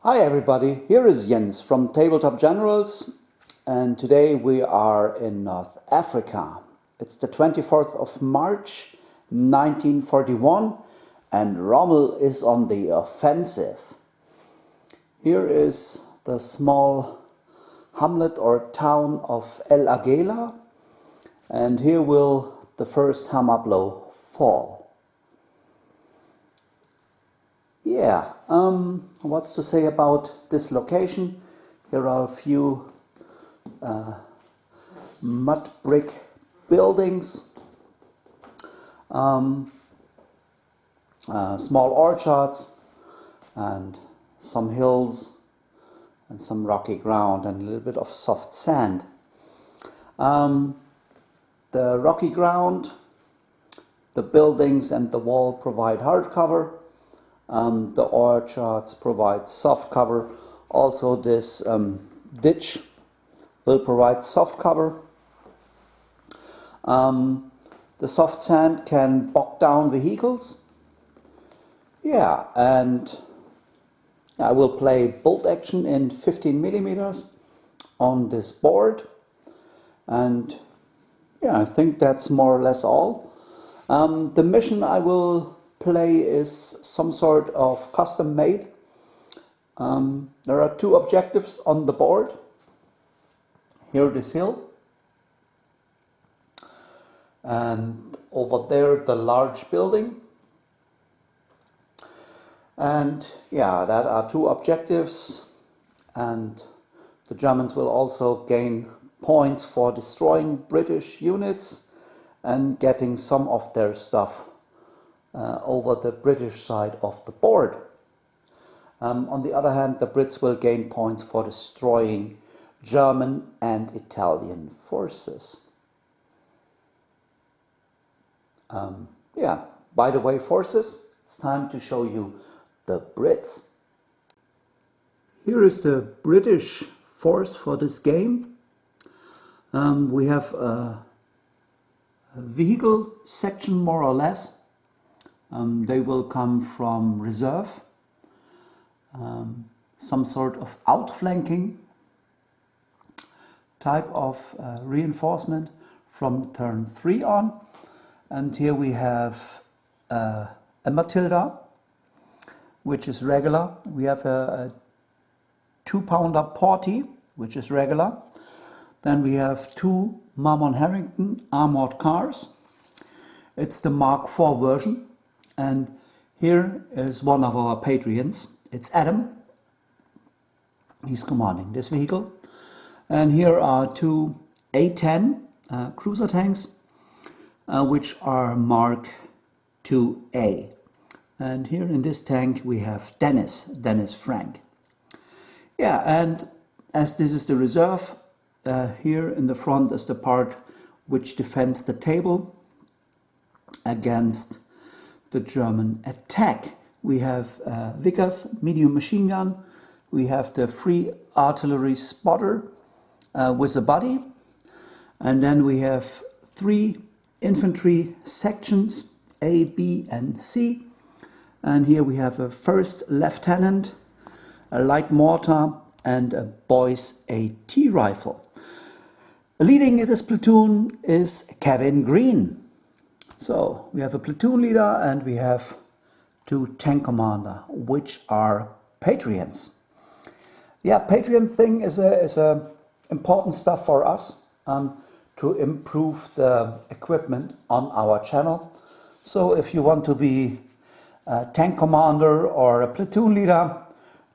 Hi everybody, here is Jens from Tabletop Generals, and today we are in North Africa. It's the 24th of March 1941 and Rommel is on the offensive. Here is the small hamlet or town of El Agheila, and here will the first hammer blow fall. Yeah, what's to say about this location? Here are a few mud brick buildings, small orchards, and some hills, and some rocky ground, and a little bit of soft sand. The rocky ground, the buildings and the wall provide hard cover. The orchards provide soft cover. Also this ditch will provide soft cover. The soft sand can bog down vehicles. Yeah, and I will play bolt action in 15 millimeters on this board. And yeah, I think that's more or less all. The mission I will play is some sort of custom made. There are two objectives on the board. Here this hill, and over there the large building. And yeah, that are two objectives, and the Germans will also gain points for destroying British units and getting some of their stuff over the British side of the board. On the other hand, the Brits will gain points for destroying German and Italian forces. Yeah, by the way, forces, it's time to show you the Brits. Here is the British force for this game. We have a vehicle section more or less. They will come from reserve, some sort of outflanking type of reinforcement from turn 3 on. And here we have a Matilda, which is regular. We have a 2-pounder Porty, which is regular. Then we have 2 Marmon Harrington armored cars. It's the Mark IV version. And here is one of our Patriots. It's Adam. He's commanding this vehicle. And here are 2 A-10 cruiser tanks, which are Mark IIA. And here in this tank we have Dennis Frank. Yeah, and as this is the reserve, here in the front is the part which defends the table against the German attack. We have Vickers medium machine gun. We have the free artillery spotter with a body. And then we have 3 infantry sections, A, B and C. And here we have a first lieutenant, a light mortar and a Boyce AT rifle. Leading this platoon is Kevin Green. So we have a platoon leader and we have 2 tank commander, which are Patriots. Yeah, Patriot thing is a important stuff for us to improve the equipment on our channel. So if you want to be a tank commander or a platoon leader,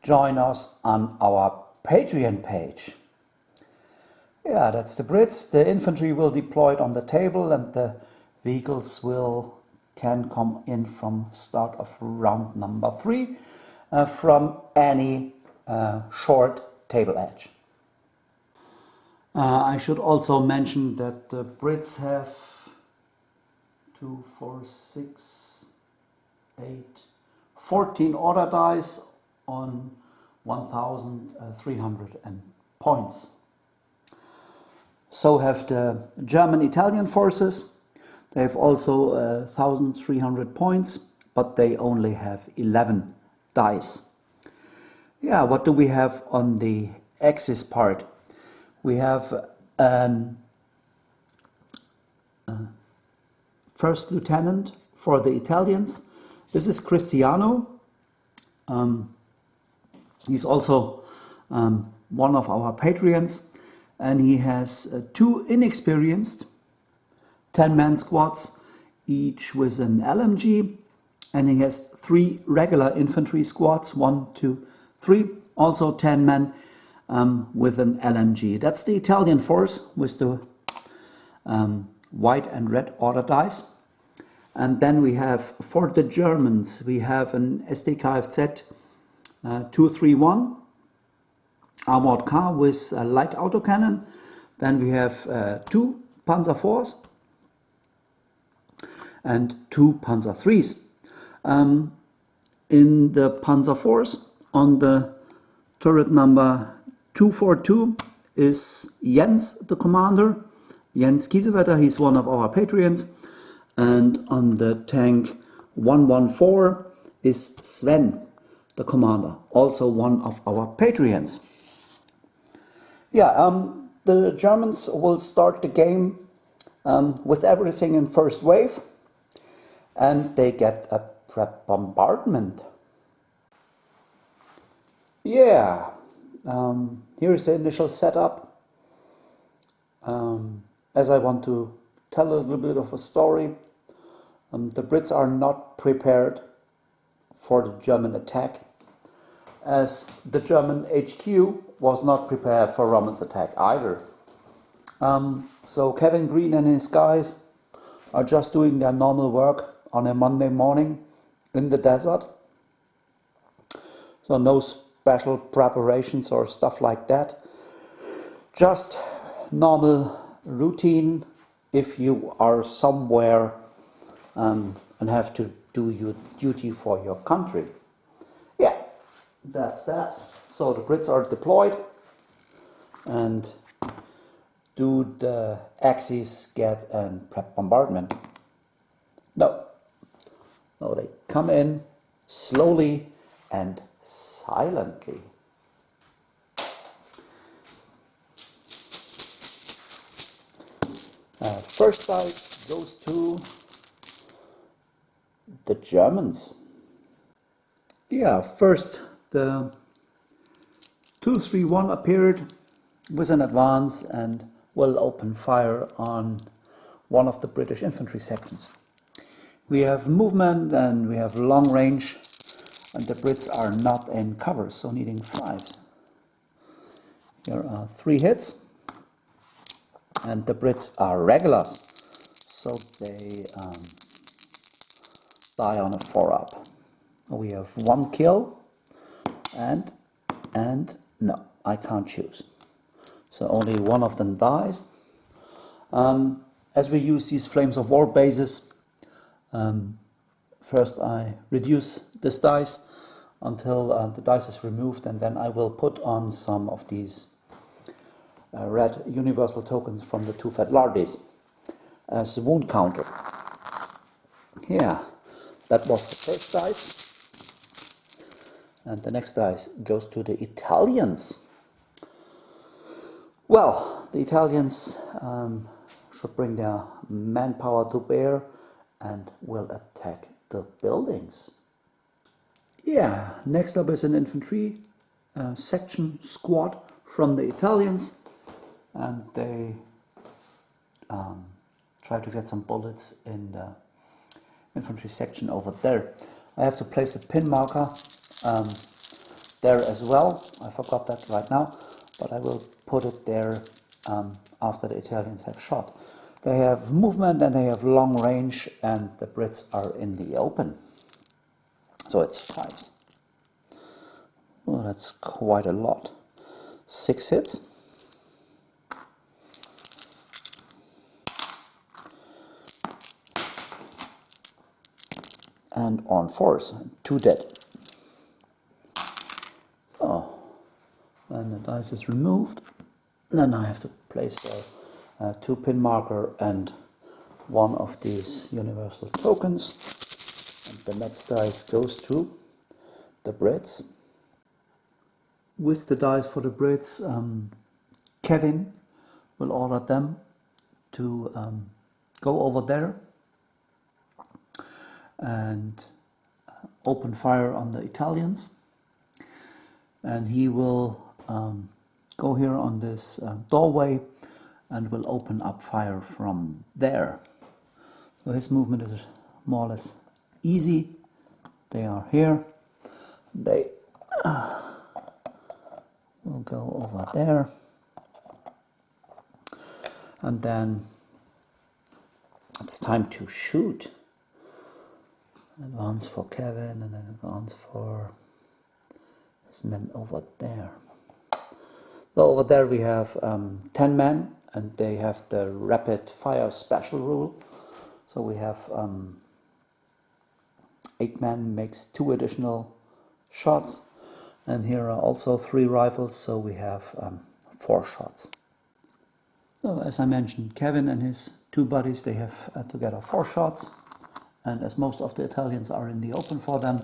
join us on our Patreon page. Yeah, that's the Brits. The infantry will deploy on the table and the vehicles can come in from start of round number 3 from any short table edge. I should also mention that the Brits have 2, 4, 6, 8, 14 order dice on 1,300 points. So have the German-Italian forces. They have also 1,300 points, but they only have 11 dice. Yeah, what do we have on the Axis part? We have first lieutenant for the Italians. This is Cristiano. He's also one of our Patreons, and he has 2 inexperienced 10-man squads, each with an LMG, and he has 3 regular infantry squads, 1, 2, 3, also 10 men with an LMG. That's the Italian force with the white and red order dice. And then we have, for the Germans, we have an SDKFZ 231 armored car with a light autocannon. Then we have 2 Panzer IVs and 2 Panzer IIIs. In the Panzer IVs, on the turret number 242 is Jens, the commander. Jens Kiesewetter, he's one of our Patreons. And on the tank 114 is Sven, the commander, also one of our Patreons. Yeah, the Germans will start the game with everything in first wave, and they get a prep bombardment. Yeah, here's the initial setup. As I want to tell a little bit of a story, the Brits are not prepared for the German attack, as the German HQ was not prepared for Rommel's attack either. So Kevin Green and his guys are just doing their normal work on a Monday morning in the desert. So no special preparations or stuff like that. Just normal routine if you are somewhere and have to do your duty for your country. Yeah, that's that. So the Brits are deployed, and do the Axis get a prep bombardment? No. No, they come in slowly and silently. First dice goes to the Germans. Yeah, first the 231 appeared with an advance and will open fire on one of the British infantry sections. We have movement and we have long range, and the Brits are not in cover, so needing 5s. Here are 3 hits, and the Brits are regulars, so they die on a 4-up. We have 1 kill, and no, I can't choose. So only one of them dies. As we use these Flames of War bases, first I reduce this dice until the dice is removed, and then I will put on some of these red universal tokens from the 2 Fat Lardies as a wound counter. Yeah, that was the first dice. And the next dice goes to the Italians. Well, the Italians should bring their manpower to bear and will attack the buildings. Yeah, next up is an infantry section squad from the Italians, and they try to get some bullets in the infantry section over there. I have to place a pin marker there as well. I forgot that right now, but I will put it there after the Italians have shot. They have movement and they have long range, and the Brits are in the open. So it's 5s. Well, that's quite a lot. 6 hits. And on 4s, 2 dead. Oh, and the dice is removed. Then I have to place a 2-pin marker and one of these universal tokens. And the next dice goes to the Brits. With the dice for the Brits, Kevin will order them to go over there and open fire on the Italians. And he will go here on this doorway and will open up fire from there. So his movement is more or less easy. They are here. They will go over there. And then it's time to shoot. Advance for Kevin and then advance for his men over there. So over there we have 10 men and they have the rapid fire special rule. So we have 8 men makes 2 additional shots, and here are also 3 rifles, so we have 4 shots. So as I mentioned, Kevin and his 2 buddies, they have together 4 shots, and as most of the Italians are in the open for them,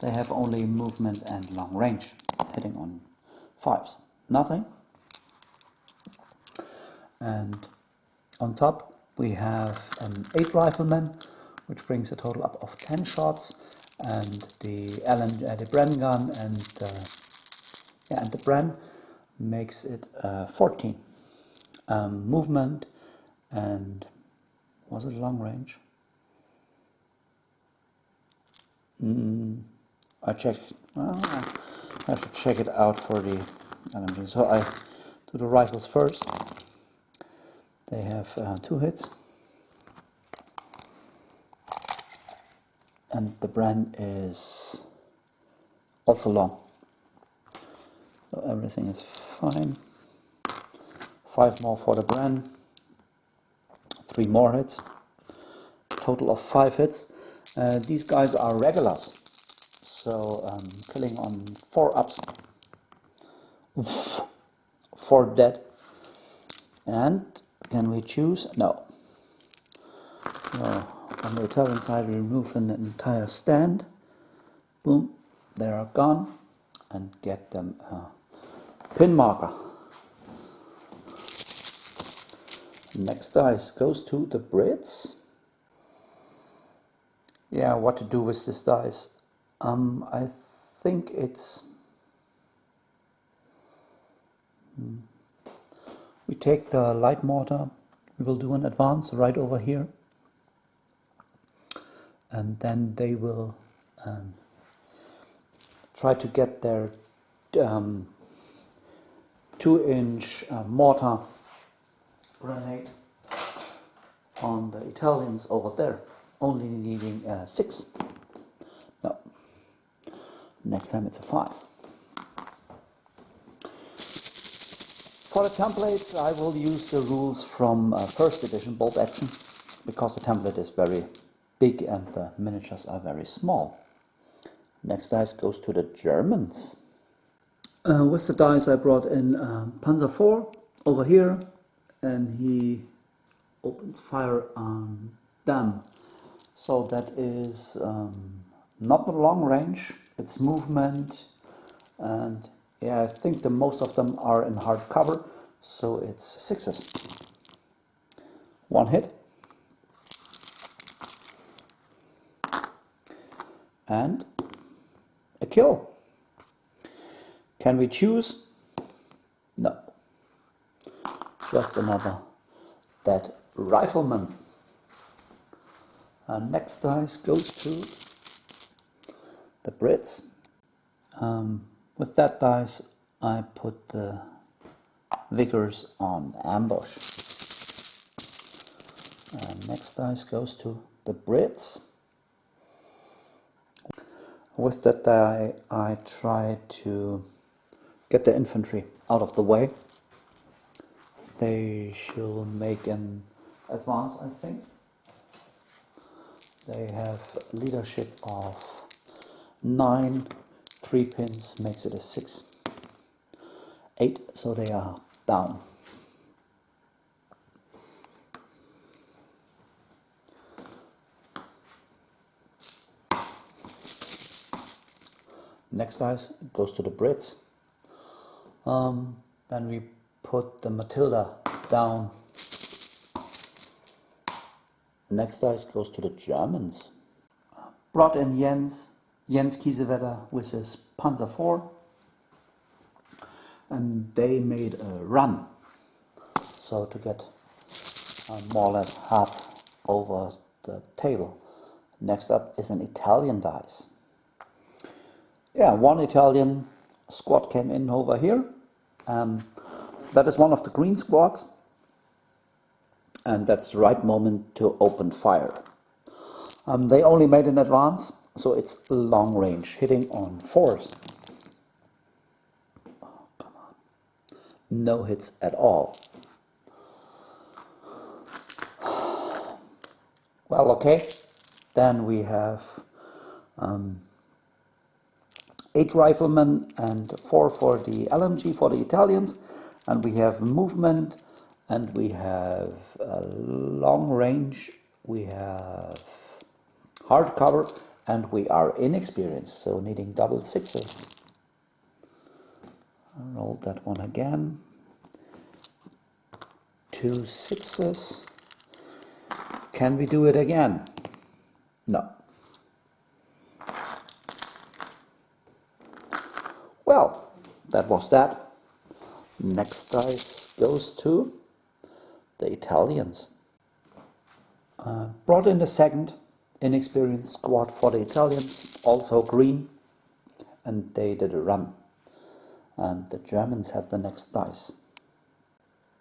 they have only movement and long range, hitting on 5s. Nothing. And on top we have 8 riflemen, which brings a total up of 10 shots, and the Bren gun and the Bren makes it 14 movement. And was it long range? I checked. I have to check it out for the LMG. So I do the rifles first. They have 2 hits. And the Bren is also long. So everything is fine. 5 more for the Bren. 3 more hits. Total of 5 hits. These guys are regulars. So killing on 4 ups. 4 dead. And can we choose? No. So on the Italian side we remove an entire stand. Boom. They are gone. And get them a pin marker. Next dice goes to the Brits. Yeah, what to do with this dice? I think it's... We take the light mortar, we will do an advance right over here, and then they will try to get their 2-inch mortar grenade on the Italians over there, only needing 6. No, next time it's a 5. For the templates, I will use the rules from first edition Bolt Action, because the template is very big and the miniatures are very small. Next dice goes to the Germans. With the dice I brought in Panzer IV over here, and he opens fire on them. So that is not the long range, it's movement, and yeah, I think the most of them are in hard cover, so it's 6s. 1 hit. And a kill. Can we choose? No. Just another dead rifleman. And next dice goes to the Brits. With that dice, I put the Vickers on ambush. And next dice goes to the Brits. With that die, I try to get the infantry out of the way. They shall make an advance, I think. They have leadership of 9, 3 pins makes it a 6, 8, so they are down. Next dice goes to the Brits. Then we put the Matilda down. Next dice goes to the Germans. Brought in Jens Kiesewetter with his Panzer IV. And they made a run. So to get more or less half over the table. Next up is an Italian dice. Yeah, one Italian squad came in over here. That is one of the green squads. And that's the right moment to open fire. They only made an advance, so it's long range, hitting on 4s. Oh, come on. No hits at all. Well, okay. Then we have 8 riflemen and 4 for the LMG for the Italians. And we have movement, and we have long range, we have hard cover, and we are inexperienced, so needing double 6s. Roll that one again. 2 6s. Can we do it again? No. Well, that was that. Next dice goes to the Italians. Brought in the second inexperienced squad for the Italians, also green, and they did a run. And the Germans have the next dice.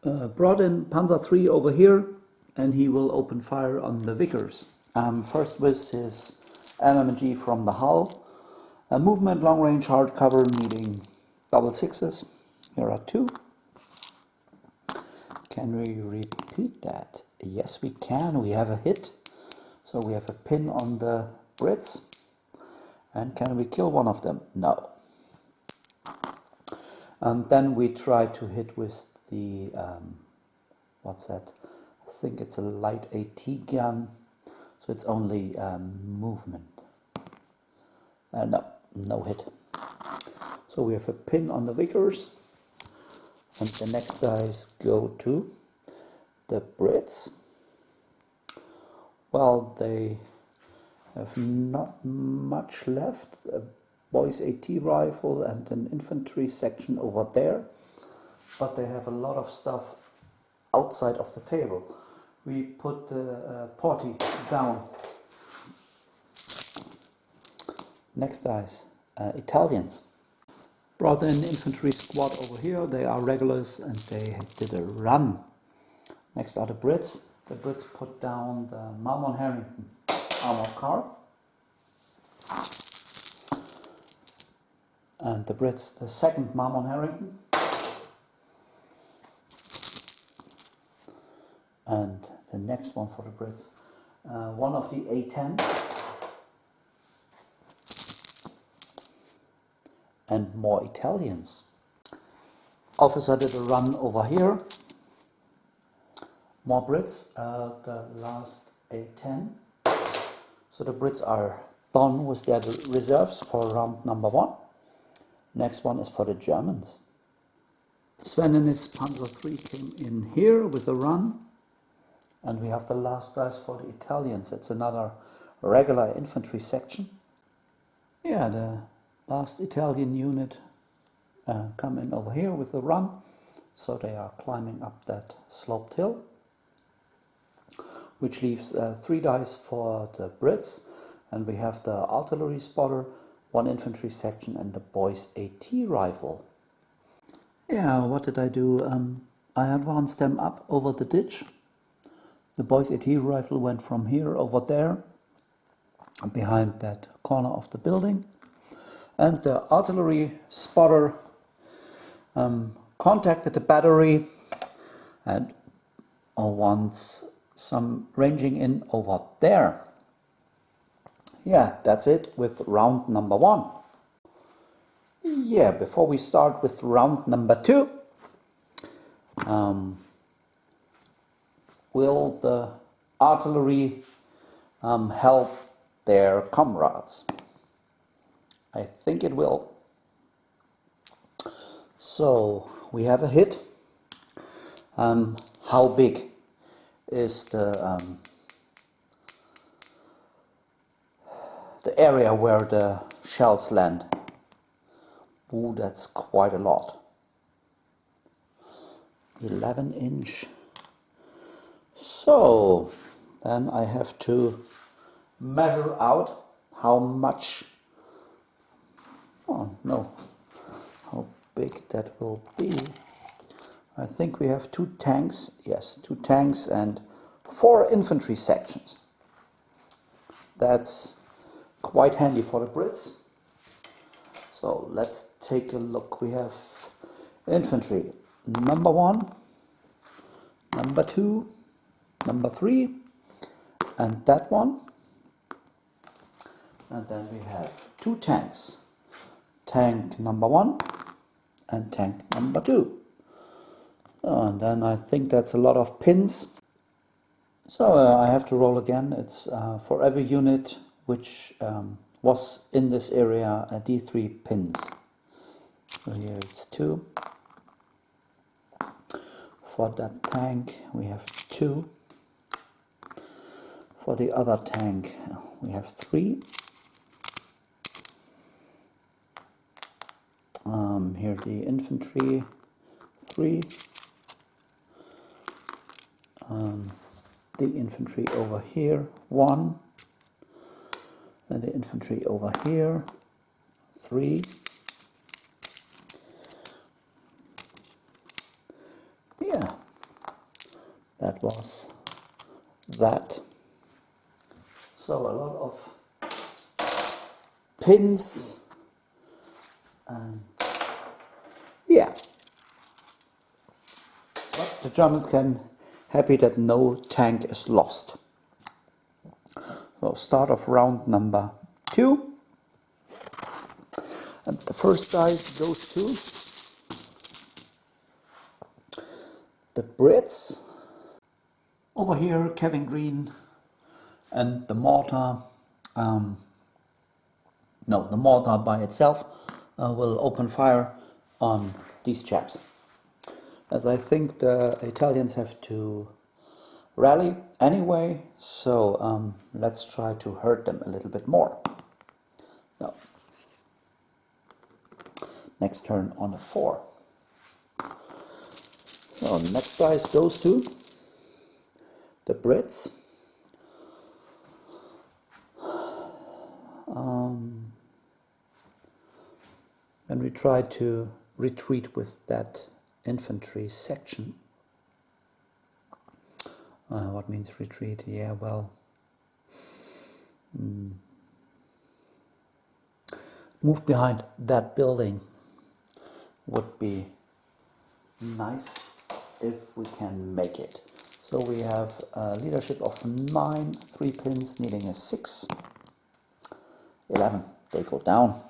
Brought in Panzer III over here, and he will open fire on the Vickers. First with his MMG from the hull. Movement, long range, hard cover, needing double 6s. Here are 2. Can we repeat that? Yes, we can. We have a hit. So we have a pin on the Brits. And can we kill one of them? No. And then we try to hit with the, what's that? I think it's a light AT gun. So it's only movement. No hit. So we have a pin on the Vickers. And the next dice go to the Brits. Well, they have not much left. A boys AT rifle and an infantry section over there. But they have a lot of stuff outside of the table. We put the Porty down. Next dice, Italians. Brought in infantry squad over here. They are regulars and they did a run. Next are the Brits. The Brits put down the Marmon Harrington armor car. And the Brits, the second Marmon Harrington. And the next one for the Brits, one of the A10s. And more Italians. Officer did a run over here. More Brits, the last A10. So the Brits are done with their reserves for round number 1. Next one is for the Germans. Sven and his Panzer III came in here with a run. And we have the last dice for the Italians. It's another regular infantry section. Yeah, the last Italian unit come in over here with a run. So they are climbing up that sloped hill. Which leaves 3 dice for the Brits. And we have the artillery spotter, 1 infantry section and the boys AT rifle. Yeah, what did I do? I advanced them up over the ditch. The boys AT rifle went from here over there, behind that corner of the building. And the artillery spotter Contacted the battery and wants some ranging in over there. Yeah, that's it with round number 1. Yeah, before we start with round number 2, will the artillery help their comrades? I think it will. So we have a hit. How big is the area where the shells land? Ooh, that's quite a lot. 11 inch. So then I have to measure out how much, oh no, how big that will be. I think we have 2 tanks, yes, 2 tanks and 4 infantry sections. That's quite handy for the Brits. So let's take a look. We have infantry number 1, number 2, number 3, and that one. And then we have 2 tanks. Tank number 1 and tank number 2. And then I think that's a lot of pins. So I have to roll again. It's for every unit which was in this area a D3 pins. So here it's 2. For that tank we have 2. For the other tank we have 3. Here the infantry 3. The infantry over here 1. And the infantry over here 3. Yeah, that was that. So a lot of pins and yeah. But the Germans can happy that no tank is lost. So start of round number 2. And the first dice goes to the Brits. Over here, Kevin Green and the mortar. No, the mortar by itself will open fire on these chaps. As I think the Italians have to rally anyway, so let's try to hurt them a little bit more. No. Next turn on a 4. So next dice goes to the Brits. And we try to retreat with that infantry section. What means retreat? Yeah, well, move behind that building would be nice if we can make it. So we have a leadership of 9, 3 pins needing a 6, 11, they go down.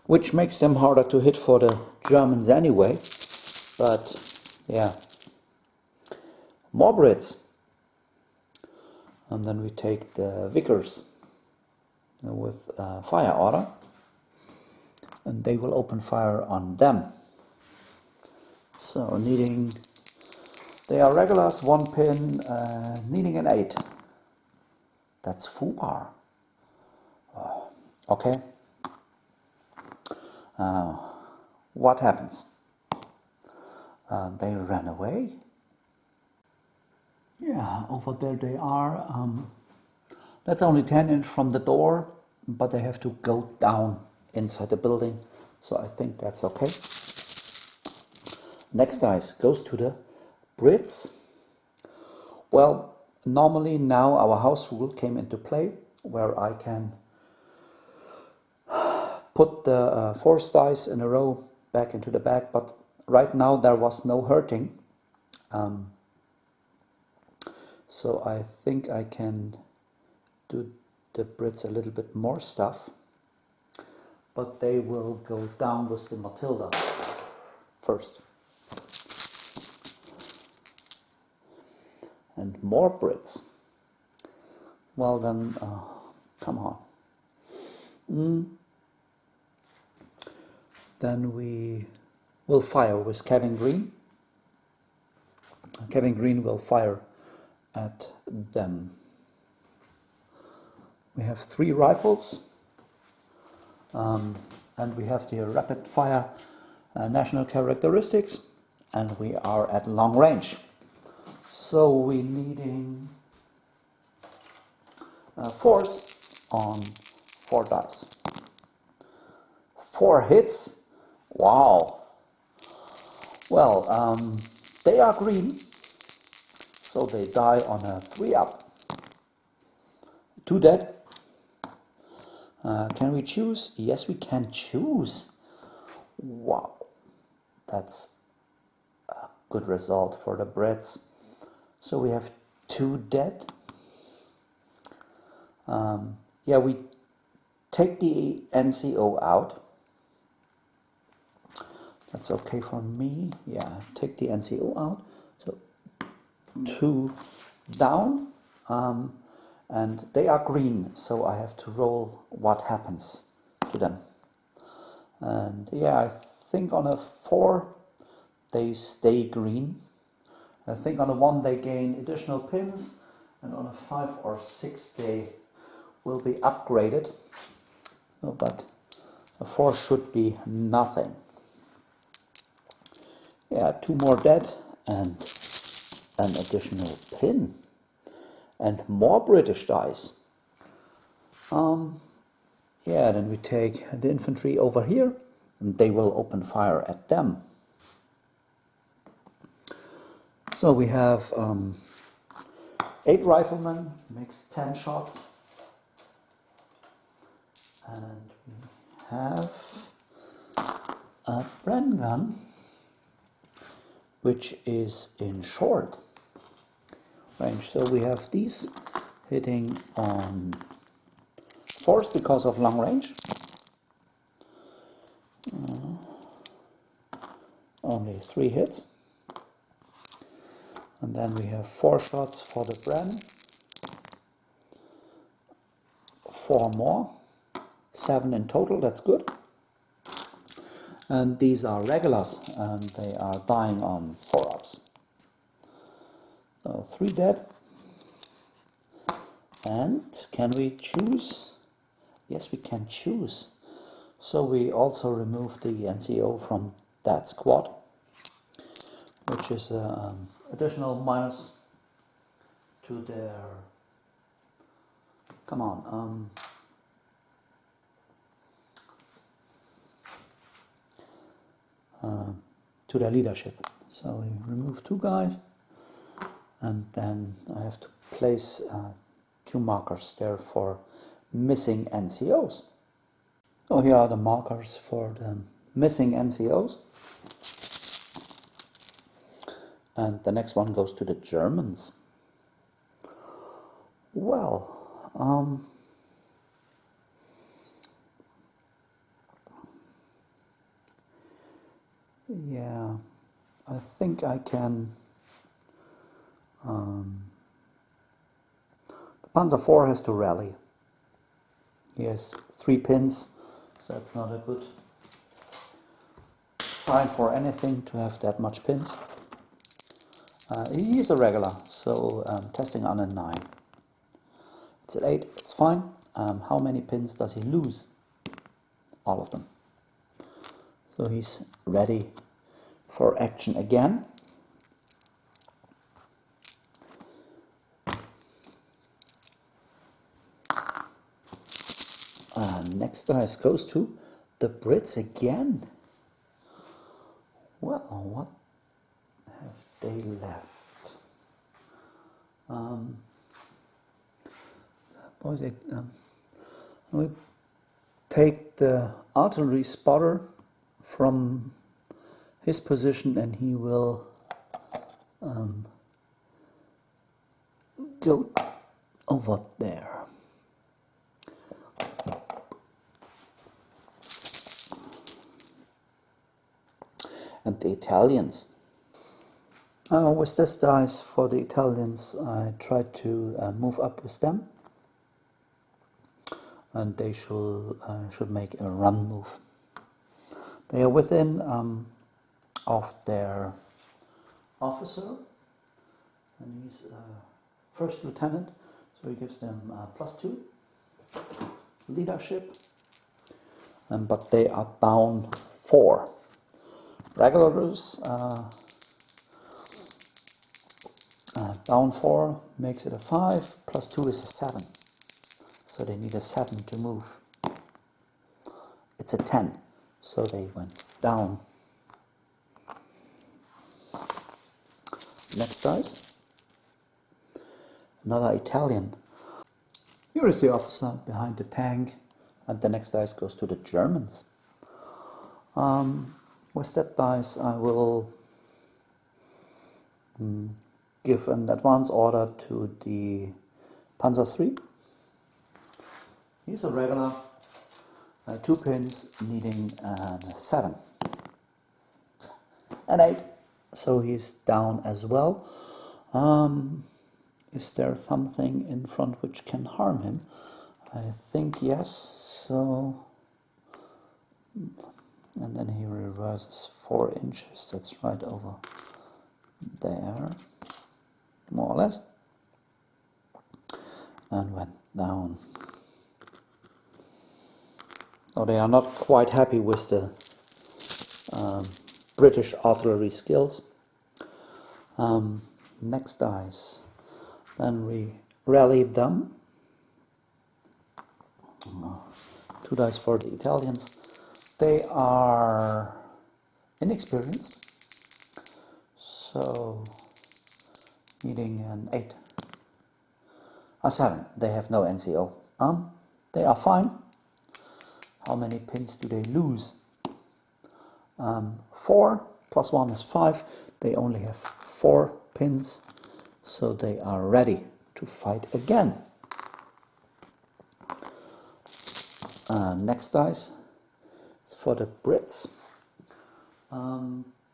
Which makes them harder to hit for the Germans anyway, but yeah. More Brits. And then we take the Vickers with fire order, and they will open fire on them. So needing, they are regulars, 1 pin, needing an 8. That's FUBAR. Okay. What happens? They ran away. Yeah, over there they are. That's only 10 inch from the door, but they have to go down inside the building. So I think that's okay. Next dice goes to the Brits. Well, normally now our house rule came into play, where I can put the 4 dice in a row back into the bag, but right now there was no hurting. So I think I can do the Brits a little bit more stuff, but they will go down with the Matilda first. And more Brits. Well then, come on. Then we will fire with Kevin Green. Kevin Green will fire at them. We have 3 rifles, and we have the rapid fire national characteristics, and we are at long range. So we're needing 4s on 4 dice. 4 hits. Wow. Well, they are green, so they die on a 3 up. 2 dead. Can we choose? Yes, we can choose. Wow. That's a good result for the Brits. So we have 2 dead. Yeah, we take the NCO out. That's okay for me. Yeah, take the NCO out. So 2 down. And they are green, so I have to roll what happens to them. And yeah, I think on a 4 they stay green. I think on a 1 they gain additional pins, and on a 5 or 6 they will be upgraded. Oh, but a 4 should be nothing. Yeah, 2 more dead and an additional pin. And more British dice. Yeah, then we take the infantry over here, and they will open fire at them. So we have 8 riflemen, makes 10 shots. And we have a Bren gun, which is in short range. So we have these hitting on 4s because of long range. Only 3 hits. And then we have 4 shots for the Bren. 4 more. 7 in total, that's good. And these are regulars, and they are dying on 4 ups. So 3 dead. And can we choose? Yes, we can choose. So we also remove the NCO from that squad, which is an additional minus to their, come on, to their leadership. So we remove 2 guys, and then I have to place 2 markers there for missing NCOs. So here are the markers for the missing NCOs. And the next one goes to the Germans. Well, yeah, I think I can. The Panzer IV has to rally. He has 3 pins, so that's not a good sign for anything to have that much pins. He is a regular, so testing on a 9. It's at 8, it's fine. How many pins does he lose? All of them. So he's ready for action again. Next dice goes to the Brits again. Well, what have they left? take the artillery spotter from his position and he will go over there. And the Italians. With this dice for the Italians, I tried to move up with them, and they should make a run move. They are within of their officer, and he's first lieutenant, so he gives them +2 leadership, but they are down 4. Regulars down 4 makes it a 5, +2 is a 7, so they need a 7 to move. It's a 10, so they went down. Next dice, another Italian. Here is the officer behind the tank, and the next dice goes to the Germans. With that dice I will give an advance order to the Panzer III. He's a regular, 2 pins needing a 7. An 8, so he's down as well. Is there something in front which can harm him? I think yes, so... And then he reverses 4 inches, that's right over there, more or less, and went down. Oh, they are not quite happy with the British artillery skills. Next dice, then we rallied them. 2 dice for the Italians. They are inexperienced, so needing an 8. A 7, they have no NCO. They are fine. How many pins do they lose? 4 plus 1 is 5. They only have 4 pins, so they are ready to fight again. Next dice is for the Brits.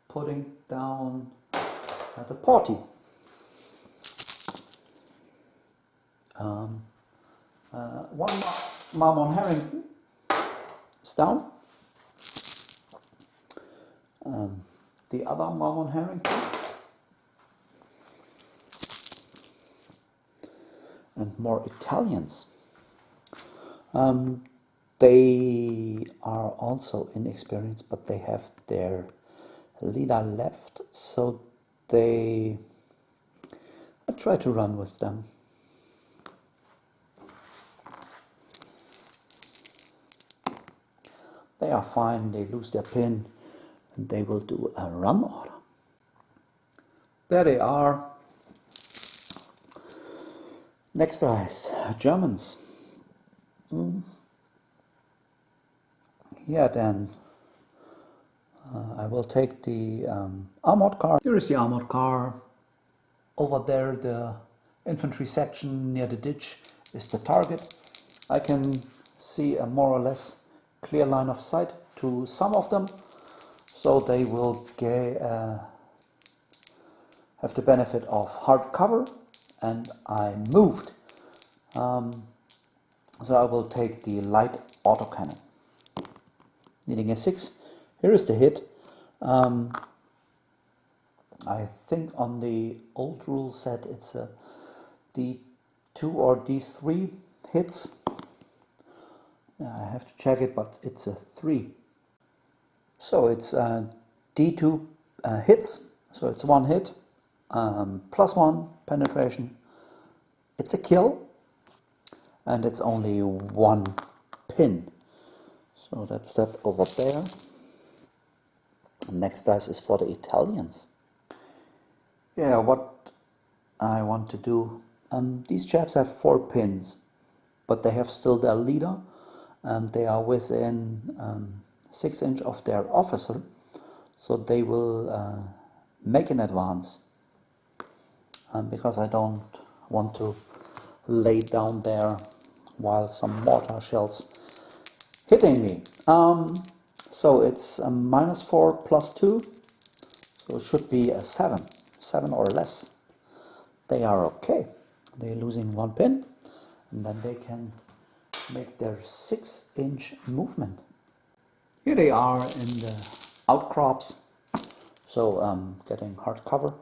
Putting down the party. One Marmon Harrington is down. The other Marmon Harrington. And more Italians. They are also inexperienced, but they have their leader left, so I try to run with them. They are fine, they lose their pin, and they will do a run order. There they are. Next dice, Germans. Yeah, then I will take the armored car. Here is the armored car. Over there, the infantry section near the ditch is the target. I can see a more or less clear line of sight to some of them, so they will have the benefit of hard cover, and I moved. So I will take the light autocannon. Needing a 6. Here is the hit. I think on the old rule set it's a D2 or D3 hits. I have to check it, but it's a 3. So it's D2 hits, so it's 1 hit, +1 penetration. It's a kill, and it's only 1 pin. So that's that over there. Next dice is for the Italians. Yeah, what I want to do. These chaps have 4 pins, but they have still their leader, and they are within 6 inches of their officer, so they will make an advance. Because I don't want to lay down there while some mortar shells hitting me. So it's a -4 +2, so it should be a 7 or less. They are okay. They're losing 1 pin, and then they can make their 6-inch movement. Here they are in the outcrops, so getting hard cover.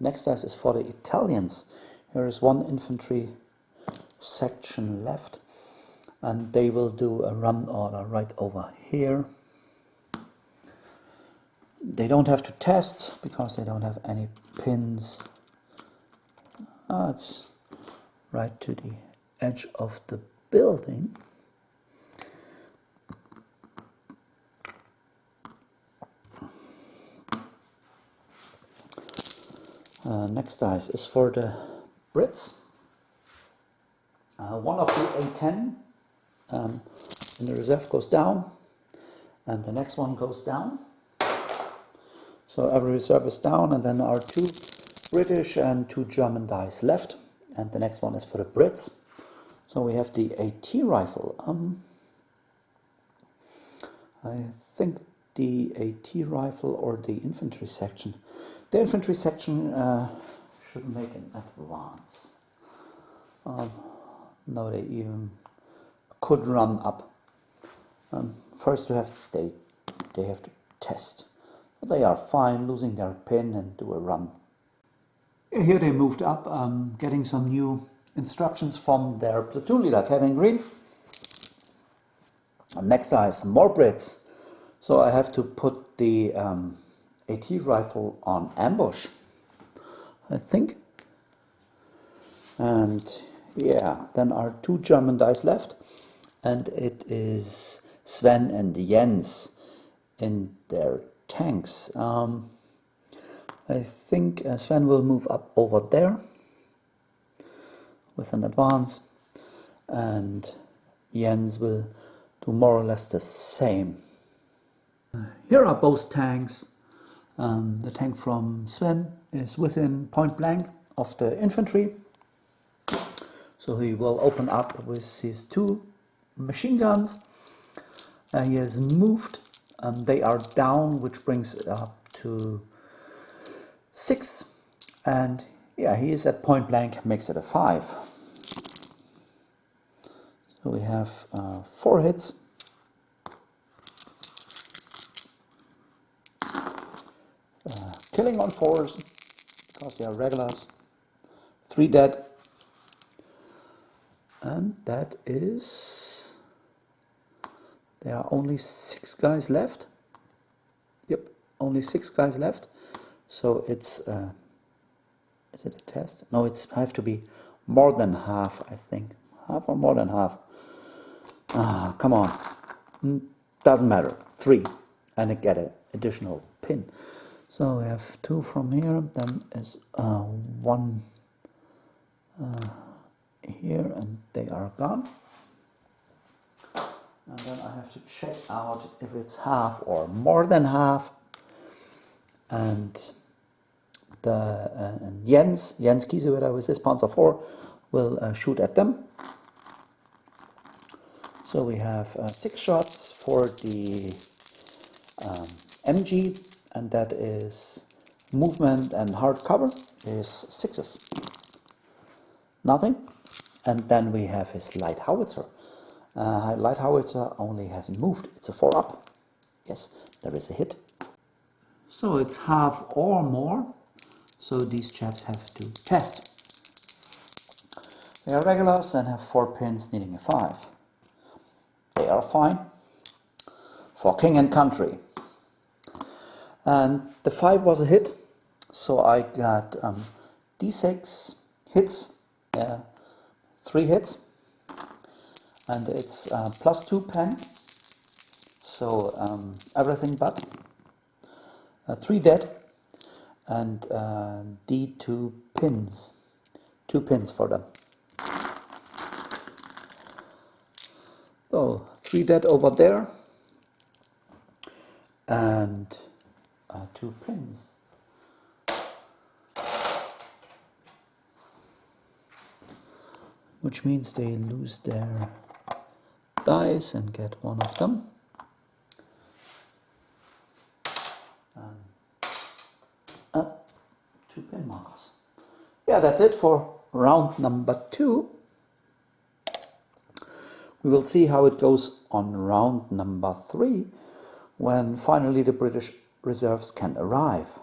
Next dice is for the Italians. Here is 1 infantry section left, and they will do a run order right over here. They don't have to test because they don't have any pins. It's right to the edge of the building. Next dice is for the Brits. One of the A10 in the reserve goes down, and the next one goes down. So every reserve is down, and then are 2 British and 2 German dice left, and the next one is for the Brits. So we have the AT rifle. I think the AT rifle or the infantry section. The infantry section should make an advance. No, they even could run up. First they have to test. But they are fine, losing their pin and do a run. Here they moved up, getting some new instructions from their platoon leader, Kevin Green. And next is more Brits. So I have to put the AT rifle on ambush, I think. And yeah, then are 2 German dice left, and it is Sven and Jens in their tanks. I think Sven will move up over there with an advance, and Jens will do more or less the same. Here are both tanks. The tank from Sven is within point blank of the infantry, so he will open up with his 2 machine guns. He has moved. They are down, which brings it up to 6, and yeah, he is at point blank, makes it a 5. So we have 4 hits. Killing on 4s because they are regulars. 3 dead. And that is... there are only 6 guys left. Yep, only 6 guys left. So it's... is it a test? No, it's have to be more than half, I think. Half or more than half. Come on. Doesn't matter. 3. And I get an additional pin. So we have 2 from here, then is 1 here, and they are gone. And then I have to check out if it's half or more than half. And Jens Kiesewetter with his Panzer IV will shoot at them. So we have 6 shots for the MG, and that is movement and hard cover is 6s. Nothing. And then we have his light howitzer. Light howitzer only hasn't moved. It's a 4 up. Yes, there is a hit. So it's half or more. So these chaps have to test. They are regulars and have 4 pins needing a 5. They are fine. For king and country. And the 5 was a hit. So I got D6 hits. 3 hits. And it's +2 pen. So everything but. 3 dead. And D2 pins. 2 pins for them. So 3 dead over there, and 2 pins. Which means they lose their dice and get one of them. 2 pin markers. Yeah, that's it for round number 2. We will see how it goes on round number 3, when finally the British reserves can arrive.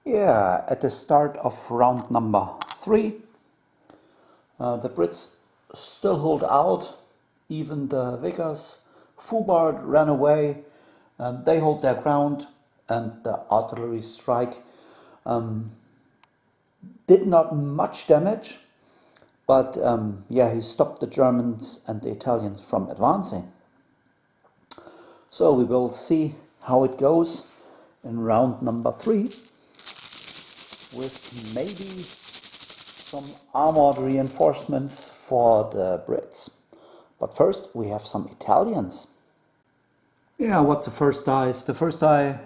Yeah, at the start of round number 3, the Brits still hold out. Even the Vicars, Fubard ran away, and they hold their ground, and the artillery strike did not much damage, but yeah, he stopped the Germans and the Italians from advancing. So we will see how it goes in round number 3, with maybe some armored reinforcements for the Brits. But first we have some Italians. Yeah, what's the first dice? The first die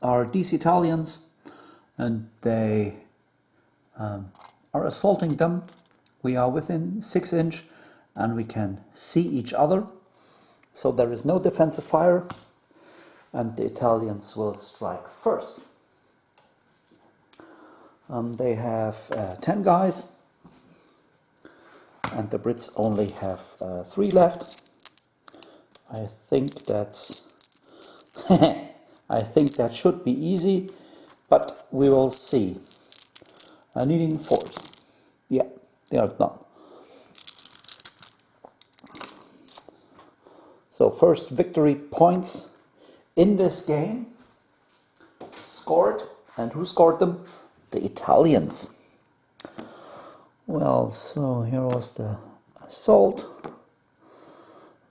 are these Italians, and they are assaulting them. We are within 6 inch and we can see each other, so there is no defensive fire, and the Italians will strike first. They have 10 guys, and the Brits only have 3 left. I think that's I think that should be easy, but we will see. Needing 4s. Yeah, they are done. So first victory points in this game scored, and who scored them? The Italians. Well, so here was the assault.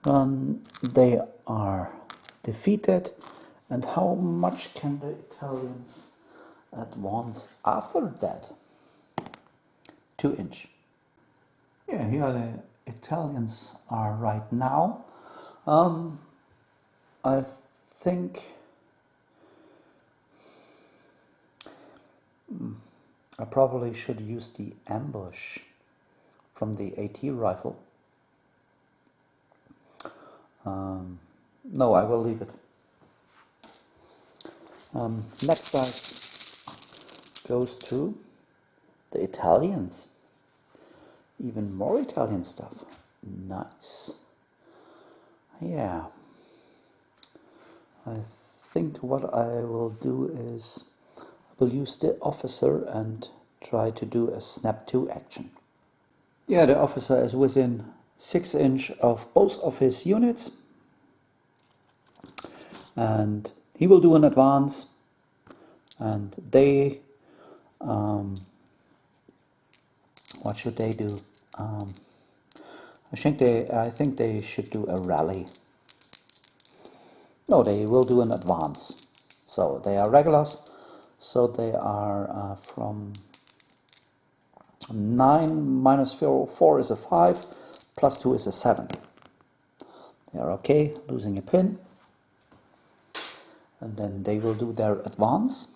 They are defeated, and how much can the Italians advance after that? 2 inch. Yeah, here the Italians are right now. I think I probably should use the ambush from the AT rifle. No, I will leave it. Next dice goes to the Italians. Even more Italian stuff. Nice. Yeah. I think what I will do is I will use the officer and try to do a snap 2 action. Yeah, the officer is within 6 inch of both of his units, and he will do an advance, and they what should they do? I think they should do a rally. No, they will do an advance. So they are regulars, so they are from 9 minus 4 is a 5, plus 2 is a 7. They are okay, losing a pin. And then they will do their advance,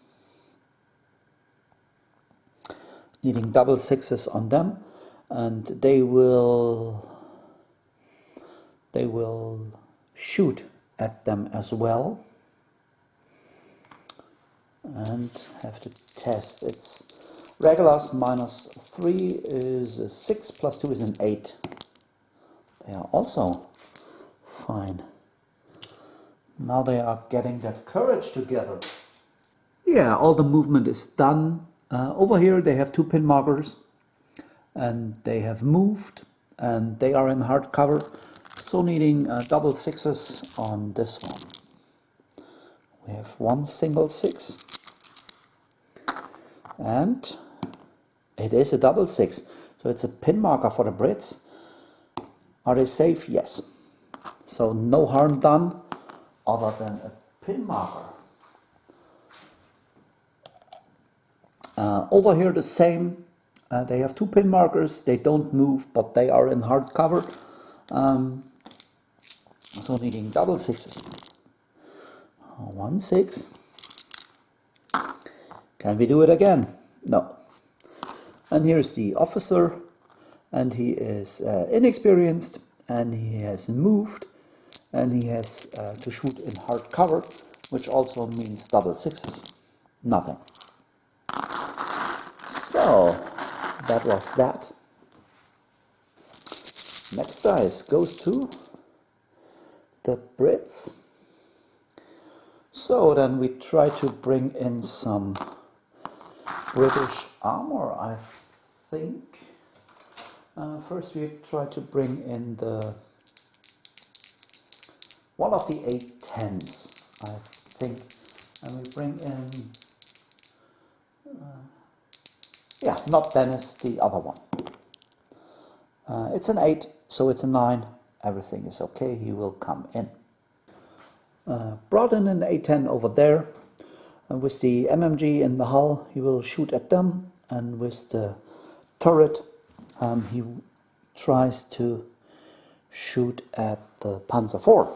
needing double 6s on them, and they will shoot at them as well, and have to test. It's regulars minus 3 is a 6, plus 2 is an 8. They are also fine. Now they are getting that courage together. Yeah, all the movement is done. Over here they have 2 pin markers, and they have moved, and they are in hard cover, so needing double 6s on this one. We have 1 single 6, and it is a double 6, so it's a pin marker for the Brits. Are they safe? Yes. So no harm done other than a pin marker. Over here the same. They have 2 pin markers. They don't move, but they are in hard cover. So needing double sixes. 1 6. Can we do it again? No. And here's the officer, and he is inexperienced, and he has moved, and he has to shoot in hard cover, which also means double sixes. Nothing. So that was that. Next dice goes to the Brits. So then we try to bring in some British armor, I think. First we try to bring in one of the 810s, I think. And we bring in, yeah, not Dennis, the other one. It's an 8, so it's a 9. Everything is okay, he will come in. Brought in an A10 over there, and with the MMG in the hull he will shoot at them, and with the turret he tries to shoot at the Panzer IV.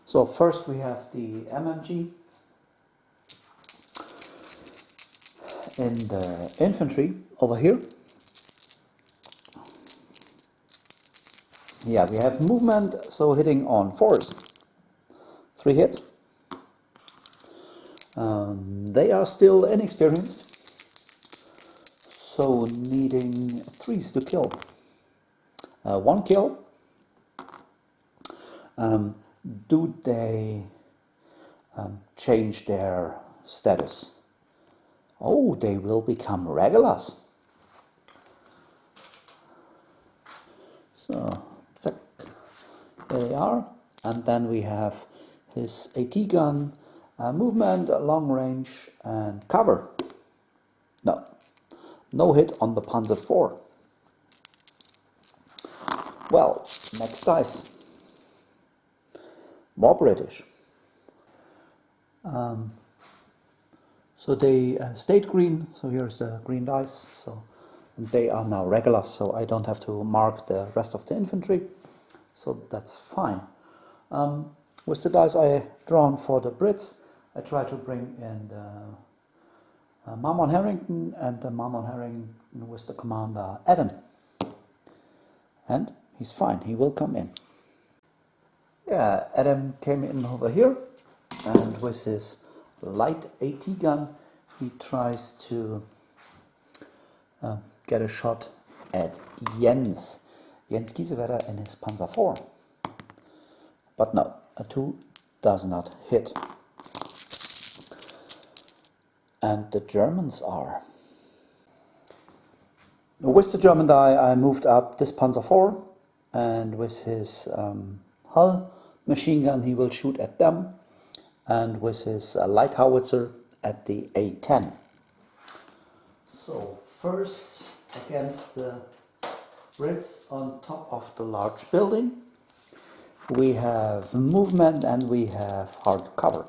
So first we have the MMG in the infantry over here. Yeah, we have movement, so hitting on 4s. 3 hits. They are still inexperienced, so needing 3s to kill. 1 kill. Do they change their status? Oh, they will become regulars. So, there they are. And then we have his AT gun, movement, long range, and cover. No hit on the Panzer IV. Well, next dice. More British. So they stayed green, so here's the green dice. So they are now regular, so I don't have to mark the rest of the infantry. So that's fine. With the dice I drawn for the Brits, I try to bring in the Mammon Harrington, and the Mammon Harrington with the commander Adam. And he's fine, he will come in. Yeah, Adam came in over here, and with his light AT gun he tries to get a shot at Jens Kiesewetter in his Panzer IV. But no, a 2 does not hit. And the Germans are. With the German die I moved up this Panzer IV, and with his hull machine gun he will shoot at them, and with his light howitzer at the A10. So first against the Brits on top of the large building, we have movement and we have hard cover.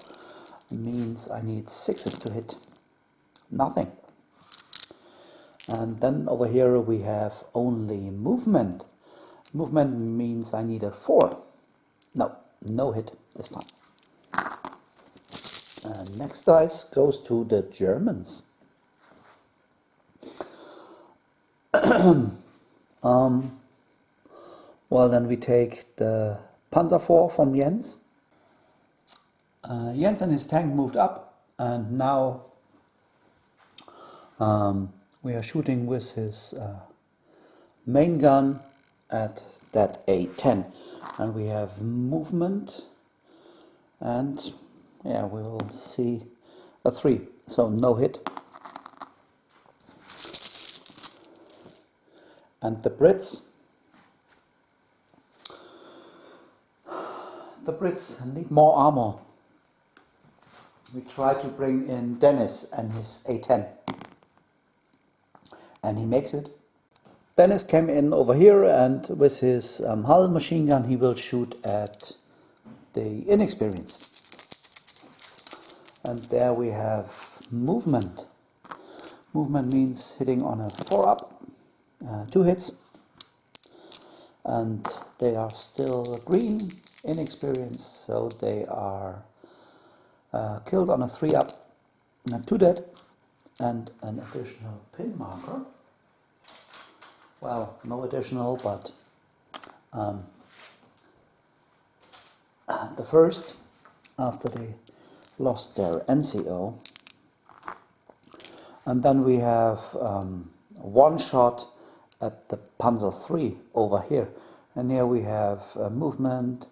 Means I need 6s to hit. Nothing. And then over here we have only movement. Movement means I need a 4. No hit this time. And next dice goes to the Germans. Well, then we take the Panzer IV from Jens. Jens and his tank moved up, and now we are shooting with his main gun at that A10, and we have movement, and yeah, we will see a 3, so no hit. And the Brits need more armor. We try to bring in Dennis and his A10, and he makes it. Dennis came in over here, and with his hull machine gun he will shoot at the inexperienced. And there we have movement. Movement means hitting on a 4 up, 2 hits. And They are still green, inexperienced, so they are killed on a 3-up and 2 dead, and an additional pin marker. Well, no additional, but the first, after they lost their NCO. And then we have one shot at the Panzer III over here. And here we have movement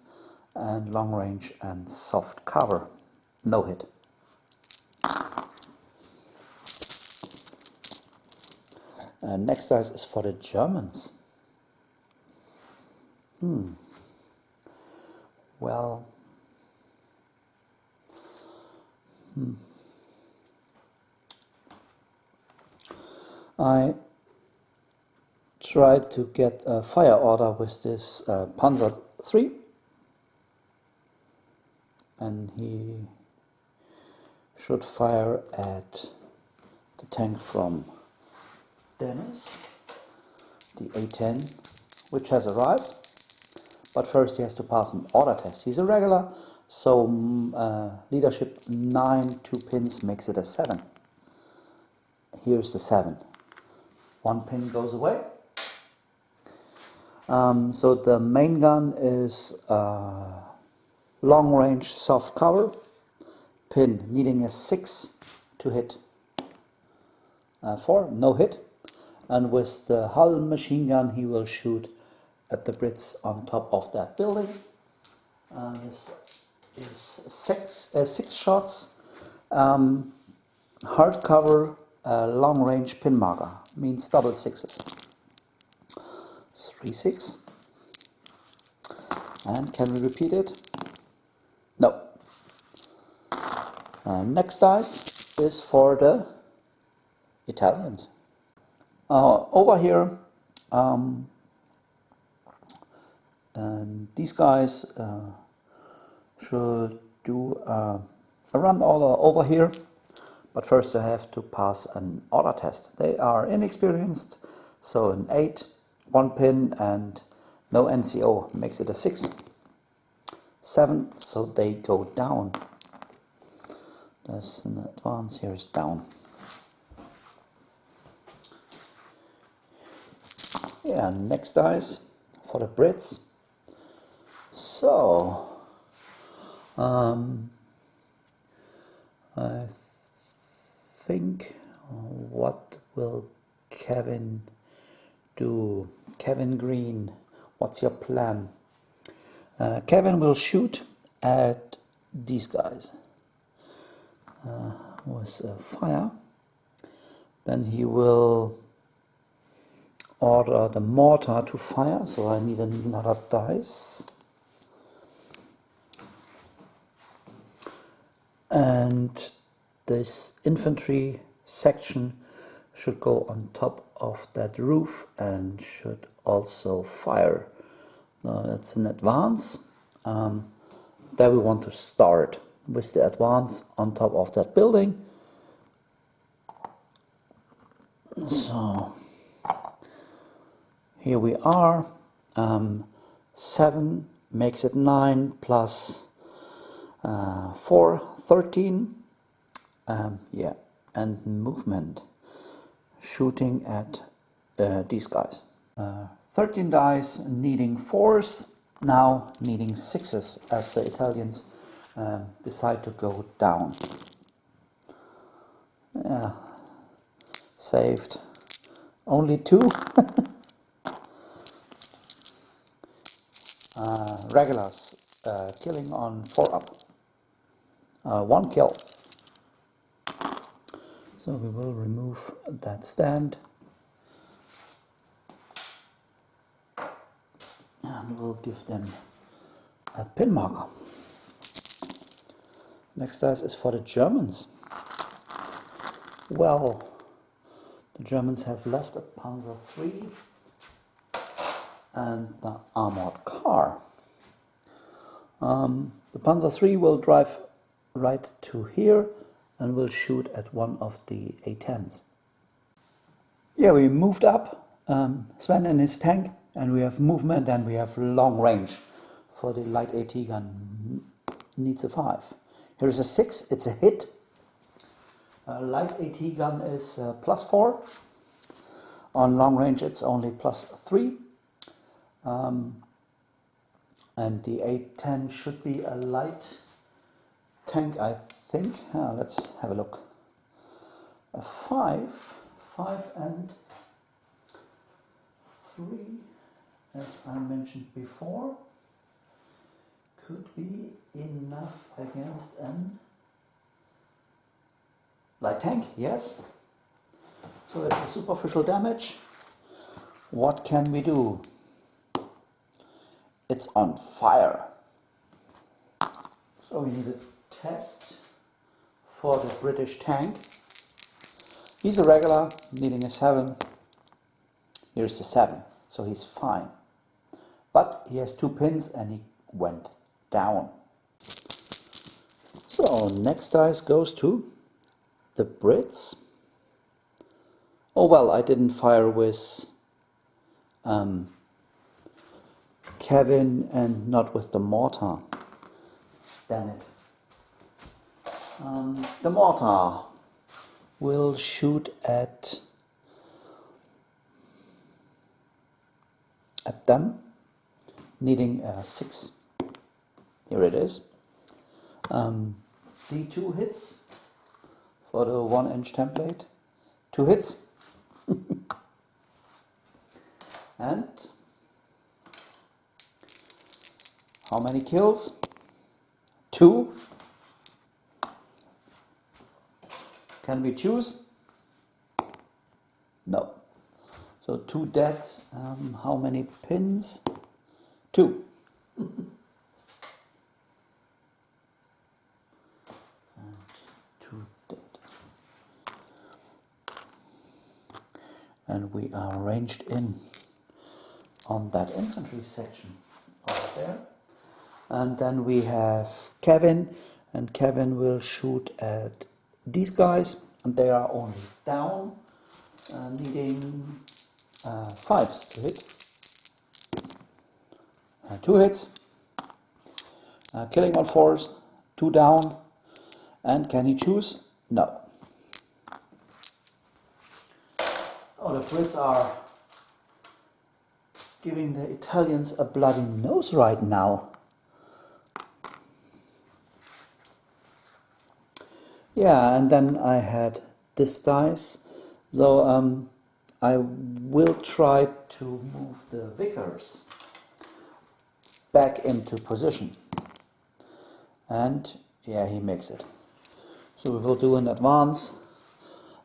and long range and soft cover. No hit. Next dice is for the Germans. Well, I tried to get a fire order with this Panzer III, and he should fire at the tank from Dennis, the A10, which has arrived. But first he has to pass an order test. He's a regular, so leadership 9, 2 pins makes it a 7. Here's the 7. 1 pin goes away. So the main gun is long range soft cover. Pin needing a 6 to hit 4, no hit. And with the hull machine gun he will shoot at the Brits on top of that building. Is 6 shots. Hard cover, long range pin marker, means double 6s. 3, 6. And can we repeat it? No. Next dice is for the Italians. Over here, and these guys should do a run order over here, but first they have to pass an order test. They are inexperienced, so an 8, 1 pin and no NCO makes it a 6. 7, so they go down. There's an advance, here's down. Yeah, next dice for the Brits. So, I think, what will Kevin do? Kevin Green, what's your plan? Kevin will shoot at these guys with fire. Then he will order the mortar to fire, so I need another dice. And this infantry section should go on top of that roof and should also fire. Now that's an advance. There we want to start with the advance on top of that building. So here we are. 7 makes it 9 plus 4, 13. Yeah, and movement. Shooting at these guys. 13 dice needing 4s, now needing 6s as the Italians decide to go down. Yeah, saved. Only 2. Regulars killing on 4-up. 1 kill. So we will remove that stand and we'll give them a pin marker. Next dice is for the Germans. Well, the Germans have left a Panzer III and the armored car. The Panzer III will drive right to here and will shoot at one of the A10s. Yeah, we moved up. Sven and his tank And we have movement and we have long range. For the light AT gun needs a 5. Here's a 6, it's a hit. Light AT gun is +4. On long range it's only +3. And the 810 should be a light tank, I think. Let's have a look. A 5 and 3, as I mentioned before, could be enough against an light tank, yes. So it's a superficial damage. What can we do? It's on fire. So we need a test for the British tank. He's a regular, needing a 7. Here's the 7, so he's fine. But he has 2 pins and he went down. So next dice goes to the Brits. Oh well, I didn't fire with Kevin and not with the mortar. Damn it. The mortar will shoot at them, needing a 6. Here it is. D2 hits for the 1-inch template. 2 hits. And how many kills? 2. Can we choose? No. So 2 dead. How many pins? 2. And 2 dead. And we are ranged in on that infantry section right there. And then we have Kevin, and Kevin will shoot at these guys, and they are only down, needing 5s to hit. 2 hits, killing on 4s, 2 down, and can he choose? No. Oh, the Brits are giving the Italians a bloody nose right now. Yeah, and then I had this dice, so I will try to move the Vickers back into position. And yeah, he makes it. So we will do an advance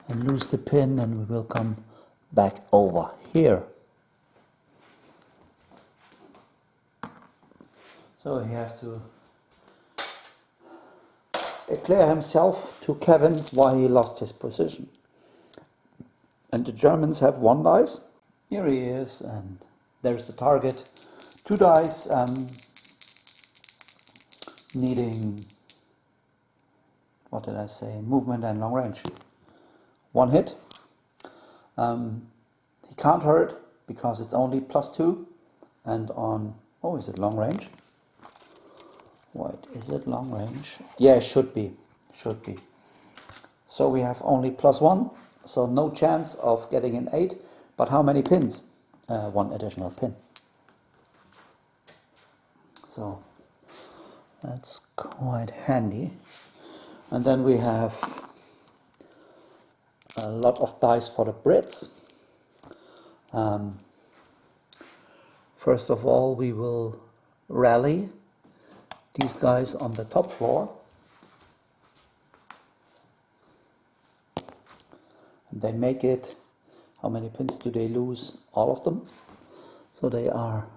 and lose the pin, and we will come back over here. So he has to declare himself to Kevin why he lost his position. And the Germans have 1 dice. Here he is, and there's the target. 2 dice, needing, what did I say, movement and long range. 1 hit. He can't hurt because it's only +2, and on, oh, is it long range? Wait, is it long range? Yeah, it should be. Should be. So we have only +1, so no chance of getting an 8. But how many pins? 1 additional pin. So that's quite handy. And then we have a lot of dice for the Brits. First of all, we will rally these guys on the top floor. And they make it. How many pins do they lose? All of them. So they are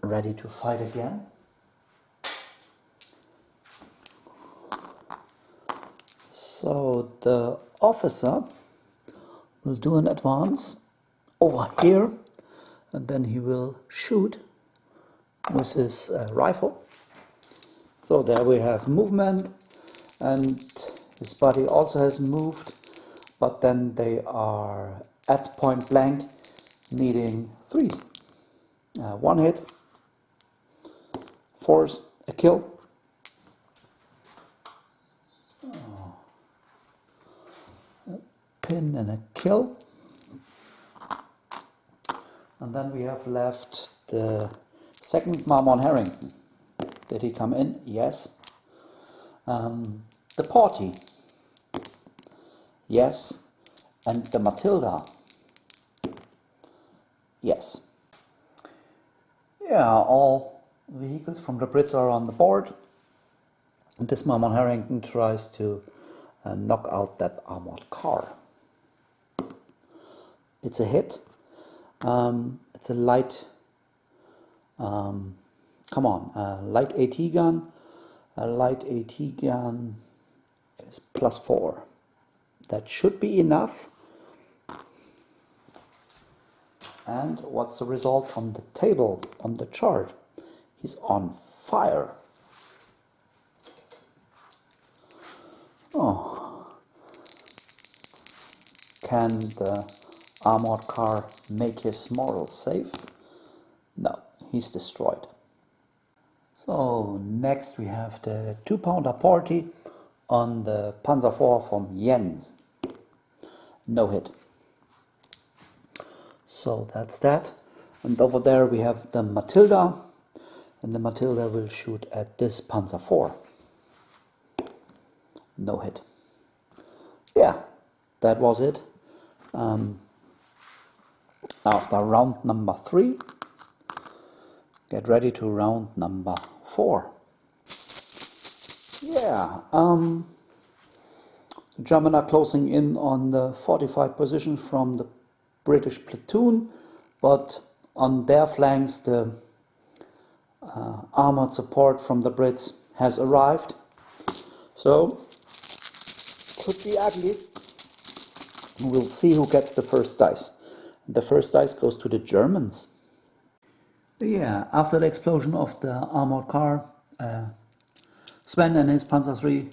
ready to fight again. So the officer will do an advance over here, and then he will shoot with his rifle. So there we have movement, and his body also has moved, but then they are at point blank, needing 3s. 1 hit, 4s, a kill. A pin and a kill. And then we have left the second Marmon Harrington. Did he come in? Yes. The Porty. Yes. And the Matilda. Yes. Yeah, all vehicles from the Brits are on the board. And this Marmon Harrington tries to knock out that armored car. It's a hit. It's a light, light AT gun. A light AT gun is +4. That should be enough. And what's the result on the table, on the chart? He's on fire. Oh. Can the armored car make his morals safe? No, he's destroyed. So next we have the 2-pounder Porty on the Panzer IV from Jens. No hit. So that's that. And over there we have the Matilda, and the Matilda will shoot at this Panzer IV. No hit. Yeah, that was it. After round number 3, get ready to round number 4. Yeah, the Germans are closing in on the fortified position from the British platoon, but on their flanks the armored support from the Brits has arrived. So, could be ugly. We'll see who gets the first dice. The first dice goes to the Germans. Yeah, after the explosion of the armored car, Sven and his Panzer III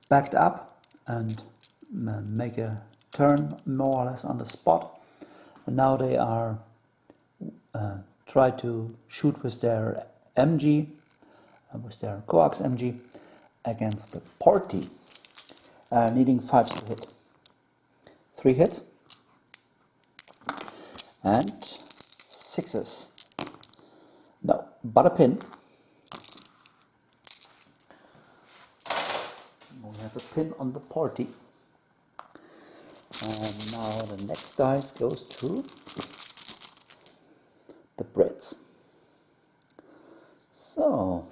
backed up and make a turn more or less on the spot. And now they are try to shoot with their MG, with their coax MG against the Porty, needing 5s to hit. 3 hits and 6s. No, but a pin. We have a pin on the Porty. And now the next dice goes to the Brits. So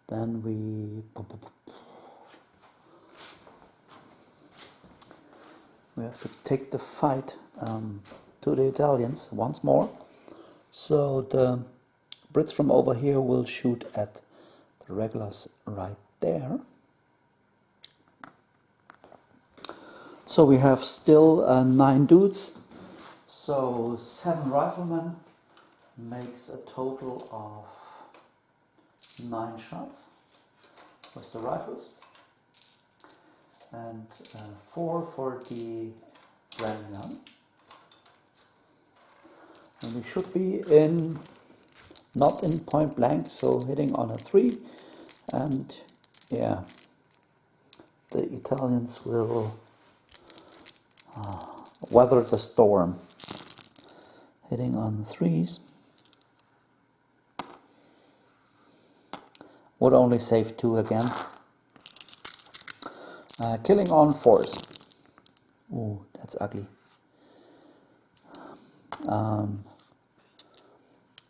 then we have to take the fight to the Italians once more. So the Brits from over here will shoot at the regulars right there. So we have still 9 dudes. So 7 riflemen makes a total of 9 shots with the rifles. And 4 for the ram gun. And we should be in, not in point blank, so hitting on a 3. And yeah, the Italians will weather the storm. Hitting on the 3s. Would only save 2 again. Killing on 4s. Ooh, that's ugly.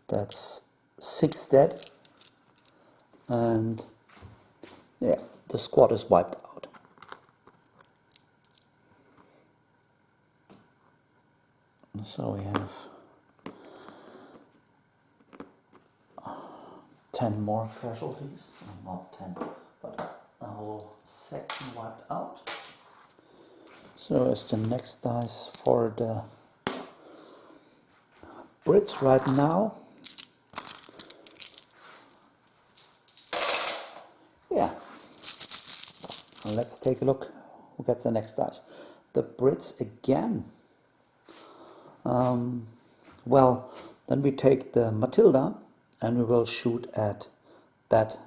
That's 6 dead. And yeah, the squad is wiped out. So we have 10 more casualties. Not 10, but a whole section wiped out. So as the next dice for the Brits right now. Yeah. Let's take a look who gets the next dice. The Brits again. Well, then we take the Matilda and we will shoot at that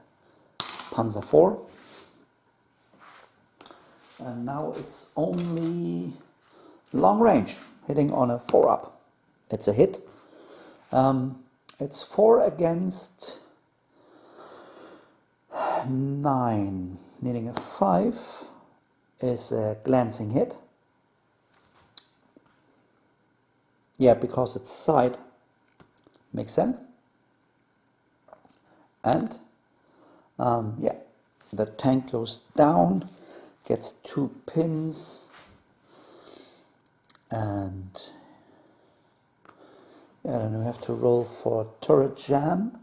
Panzer IV. And now it's only long range, hitting on a 4-up. It's a hit. It's 4 against 9. Needing a 5 is a glancing hit. Yeah, because it's side. Makes sense. And yeah, the tank goes down, gets 2 pins, and yeah, then we have to roll for turret jam.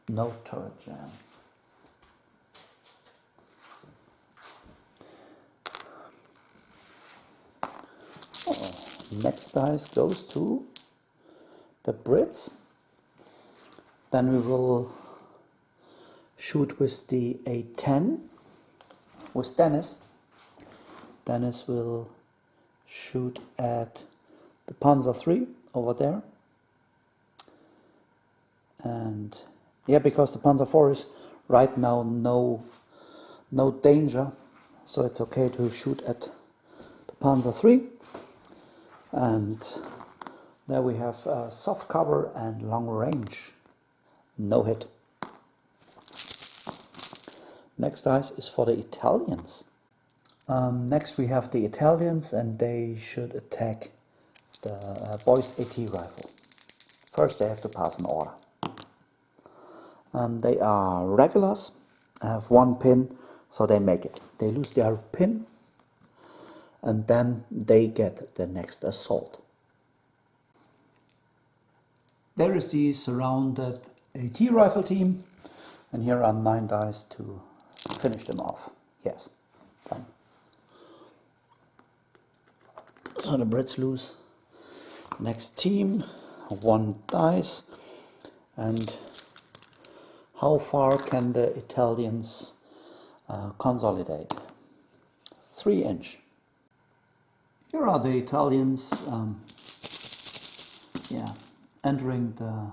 No turret jam. Next dice goes to the Brits. Then we will shoot with the A10 with Dennis. Dennis will shoot at the Panzer III over there. And yeah, because the Panzer IV is right now no danger, so it's okay to shoot at the Panzer III. And there we have soft cover and long range. No hit. Next dice is for the Italians. Next we have the Italians, and they should attack the boys AT rifle. First they have to pass an order. They are regulars, have 1 pin, so they make it. They lose their pin, and then they get the next assault. There is the surrounded AT rifle team, and here are 9 dice to finish them off. Yes, done. So the Brits lose. Next team, 1 dice, and how far can the Italians consolidate? 3 inch. Here are the Italians entering the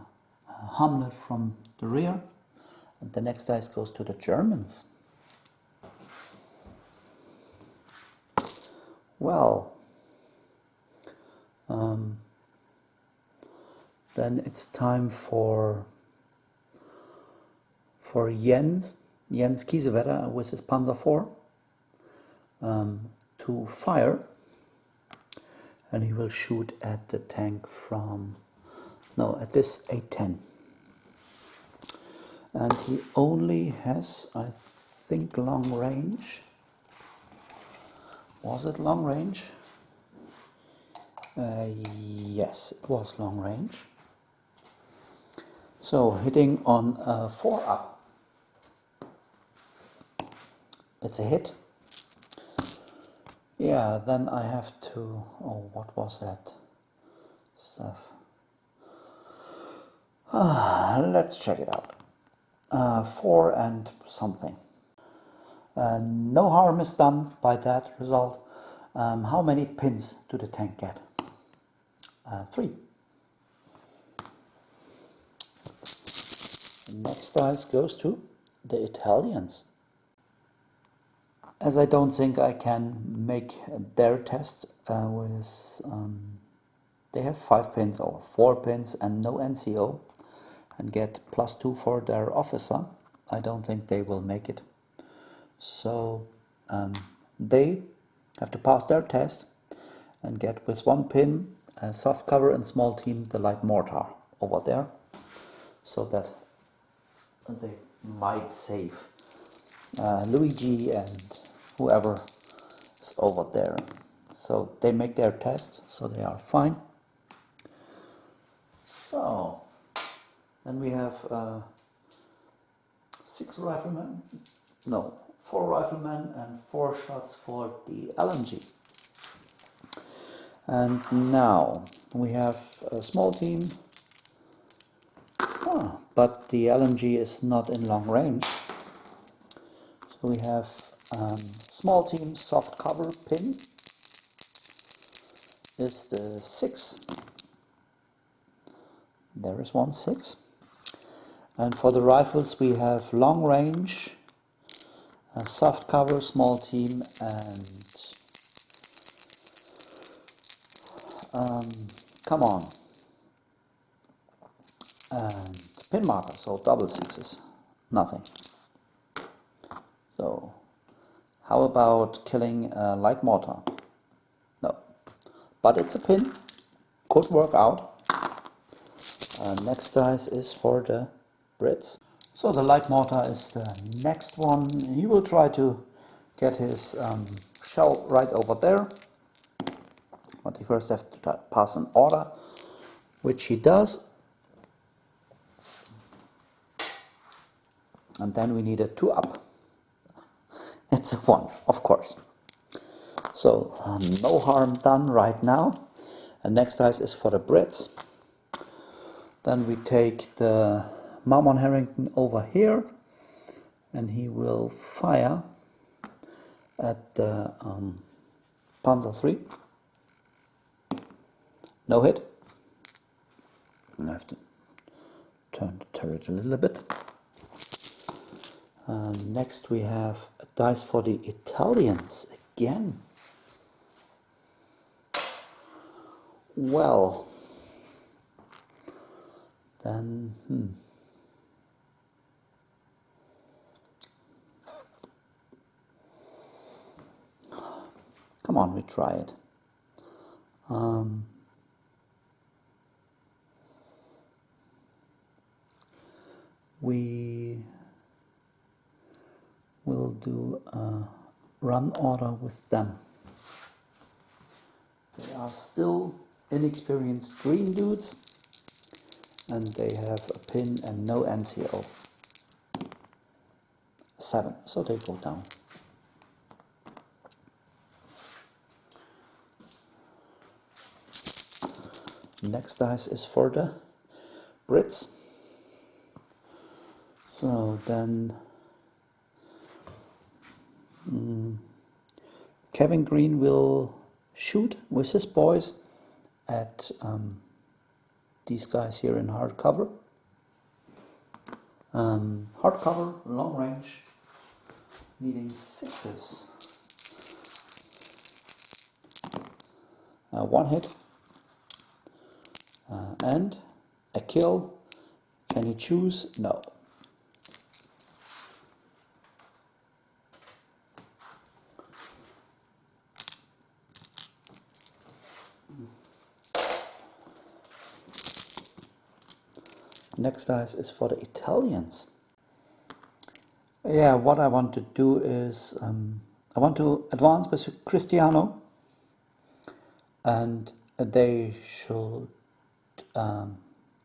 hamlet from the rear, and the next dice goes to the Germans. Well, then it's time for Jens Kiesewetter with his Panzer IV to fire, and he will shoot at the tank at this A10. And he only has, I think, long range. Was it long range? Yes, it was long range. So hitting on a 4-up. It's a hit. Yeah, then I have to... Oh, what was that stuff? Let's check it out. 4 and something. No harm is done by that result. How many pins do the tank get? 3. Next dice goes to the Italians. As I don't think I can make their test with... they have 5 pins or 4 pins and no NCO, and get +2 for their officer. I don't think they will make it. So they have to pass their test and get with 1 pin, soft cover and small team, the light mortar over there, so that they might save Luigi and whoever is over there. So they make their test, so they are fine. So then we have 6 riflemen, no, 4 riflemen and 4 shots for the LMG. And now we have a small team, but the LMG is not in long range. So we have small team, soft cover, pin, is the 6. There is one 6. And for the rifles we have long range, soft cover, small team, and come on, and pin marker, so double 6s, nothing. So how about killing a light mortar? No, but it's a pin, could work out. Next dice is for the Brits. So the light mortar is the next one. He will try to get his shell right over there, but he first has to pass an order, which he does. And then we need a 2 up. It's a 1, of course. So no harm done right now. And next dice is for the Brits. Then we take the Marmon Harrington over here, and he will fire at the Panzer III. No hit. I have to turn the turret a little bit. Next we have a dice for the Italians again. Well, then come on, we try it. We will do a run order with them. They are still inexperienced green dudes, and they have a pin and no NCO. 7, so they go down. Next dice is for the Brits. So then Kevin Green will shoot with his boys at these guys here in hardcover. Hardcover, long range, needing 6s. 1 hit and a kill. Can you choose? No. Next dice is for the Italians. Yeah, what I want to do is I want to advance with Cristiano, and they should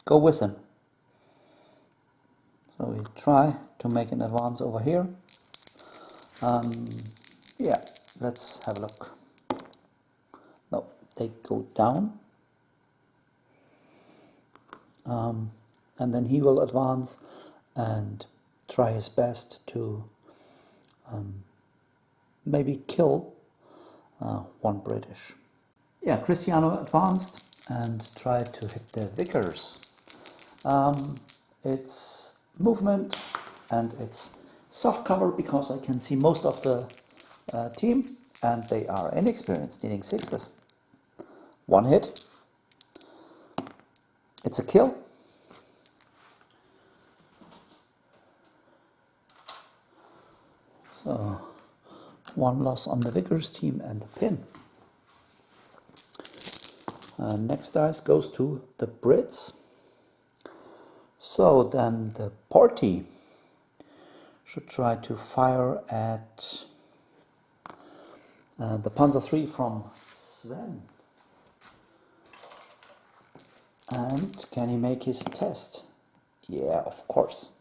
go with him. So we try to make an advance over here. Yeah, let's have a look. No, they go down. And then he will advance and try his best to maybe kill 1 British. Yeah, Cristiano advanced and tried to hit the Vickers. It's movement and it's soft cover because I can see most of the team, and they are inexperienced, needing 6s. 1 hit. It's a kill. So 1 loss on the Vickers team and a pin. Next dice goes to the Brits. So then the party should try to fire at the Panzer III from Sven. And can he make his test? Yeah, of course.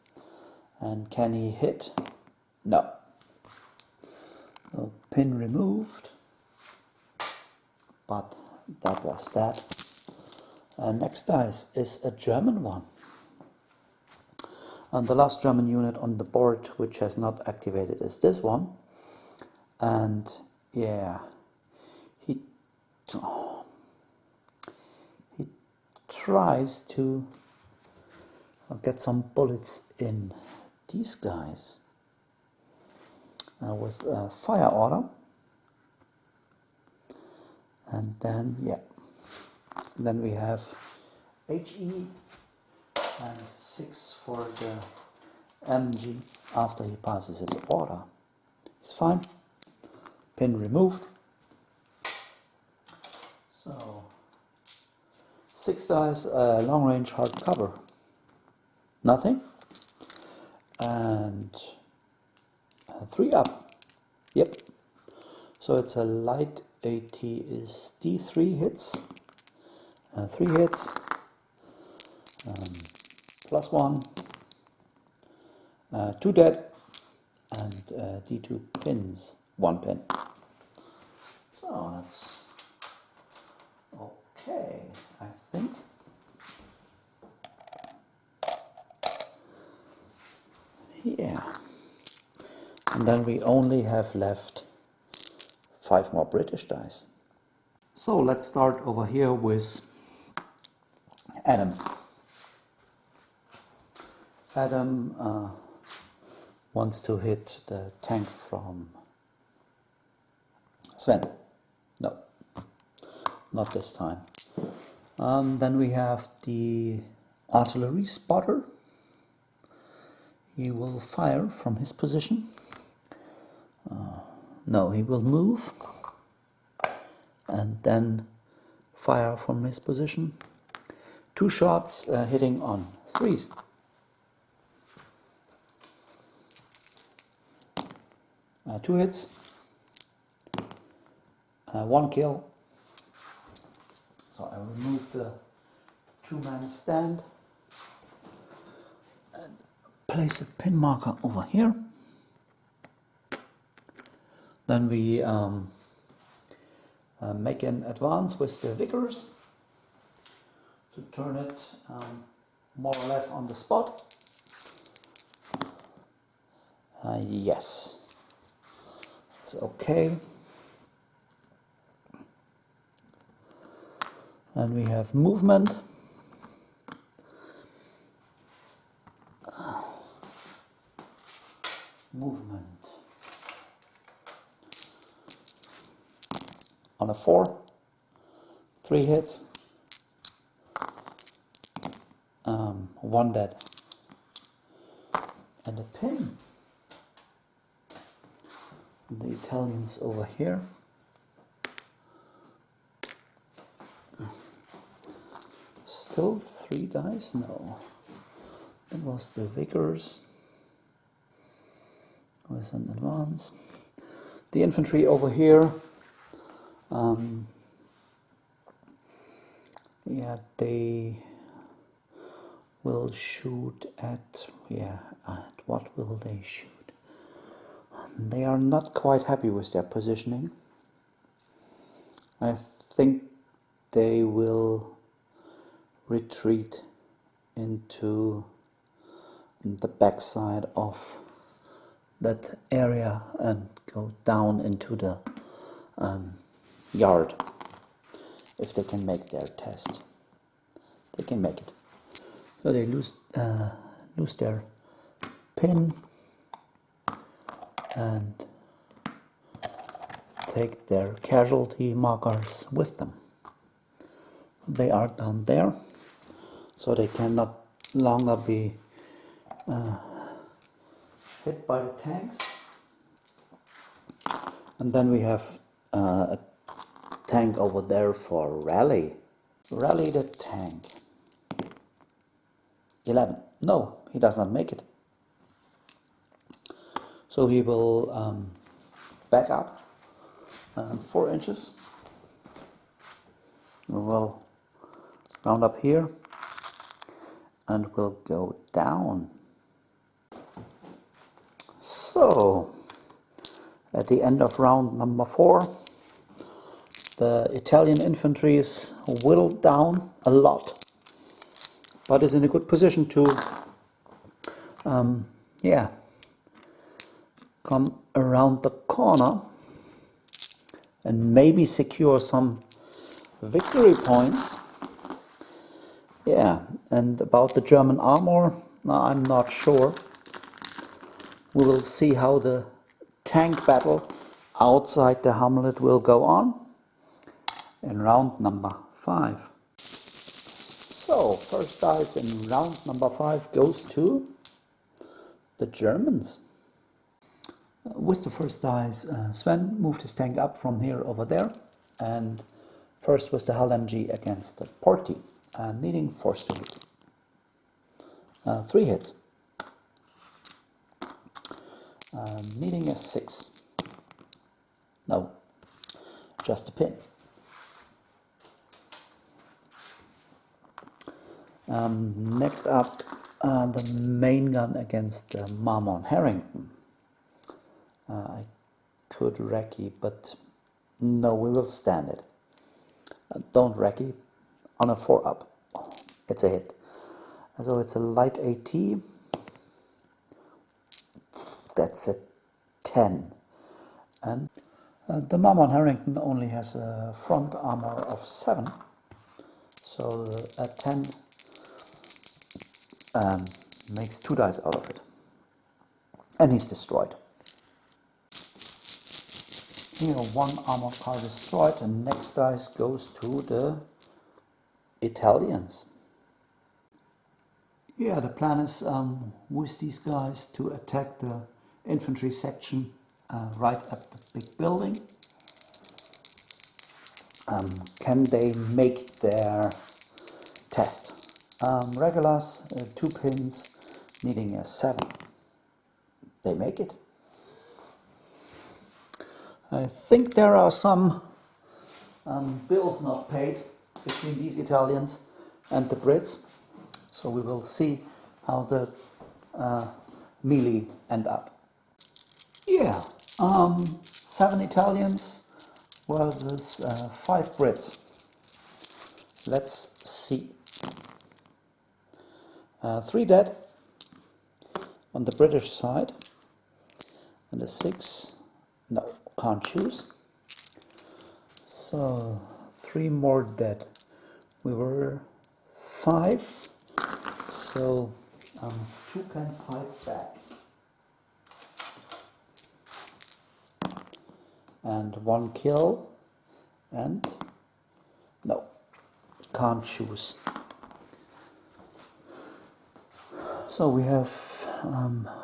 And can he hit? No. So pin removed. But that was that. Next dice is a German one. And the last German unit on the board which has not activated is this one. And yeah, tries to get some bullets in these guys with a fire order. And then, yeah, then we have HE and 6 for the MG after he passes his order. It's fine. Pin removed. So 6 dice, long range hard cover. Nothing. And 3 up. Yep. So it's a light AT is D3 hits. 3 hits. +1. 2 dead. And D2 pins. 1 pin. So that's okay, I think. Yeah. And then we only have left 5 more British dice. So let's start over here with Adam. Adam wants to hit the tank from Sven. No, not this time. Then we have the artillery spotter. He will fire from his position. No, he will move and then fire from his position. 2 shots hitting on 3s. Two hits. 1 kill. So I remove the 2-man stand and place a pin marker over here. Then we make an advance with the Vickers to turn it more or less on the spot. Yes, it's okay. And we have movement. Movement. On a 4, 3 hits, 1 dead, and a pin. The Italians over here. Still 3 dice? No. It was the Vickers with an advance. The infantry over here. Yeah, they will shoot at, at what will they shoot? They are not quite happy with their positioning. I think they will retreat into the backside of that area and go down into the yard. If they can make their test, they can make it. So they lose their pin and take their casualty markers with them. They are down there, so they cannot longer be hit by the tanks. And then we have a tank over there for rally. Rally the tank. 11. No, he does not make it. So he will back up 4 inches. We will round up here and we'll go down. So at the end of round number 4, the Italian infantry is whittled down a lot, but is in a good position to come around the corner and maybe secure some victory points Yeah, and about the German armor, I'm not sure. We will see how the tank battle outside the hamlet will go on in round number 5. So, first dice in round number 5 goes to the Germans. With the first dice, Sven moved his tank up from here over there, and first was the Hull MG against the Porty, needing force to hit. 3 hits. Needing a 6. No, just a pin. Next up, the main gun against Marmon Harrington. I could recce, but no, we will stand it. Don't recce on a 4 up. It's a hit. So it's a light AT. That's a 10. And the Marmon Harrington only has a front armor of 7. So a 10 makes 2 dice out of it. And he's destroyed. Here, 1 armored car destroyed, and next dice goes to the Italians. Yeah, the plan is with these guys to attack the infantry section right at the big building. Can they make their test? Regulars, 2 pins, needing a 7. They make it. I think there are some bills not paid between these Italians and the Brits, so we will see how the melee end up. Yeah, 7 Italians versus 5 Brits. Let's see. 3 dead on the British side, and a 6. No, can't choose. So 3 more dead. We were 5, so 2 can fight back. And 1 kill, and no, can't choose. So we have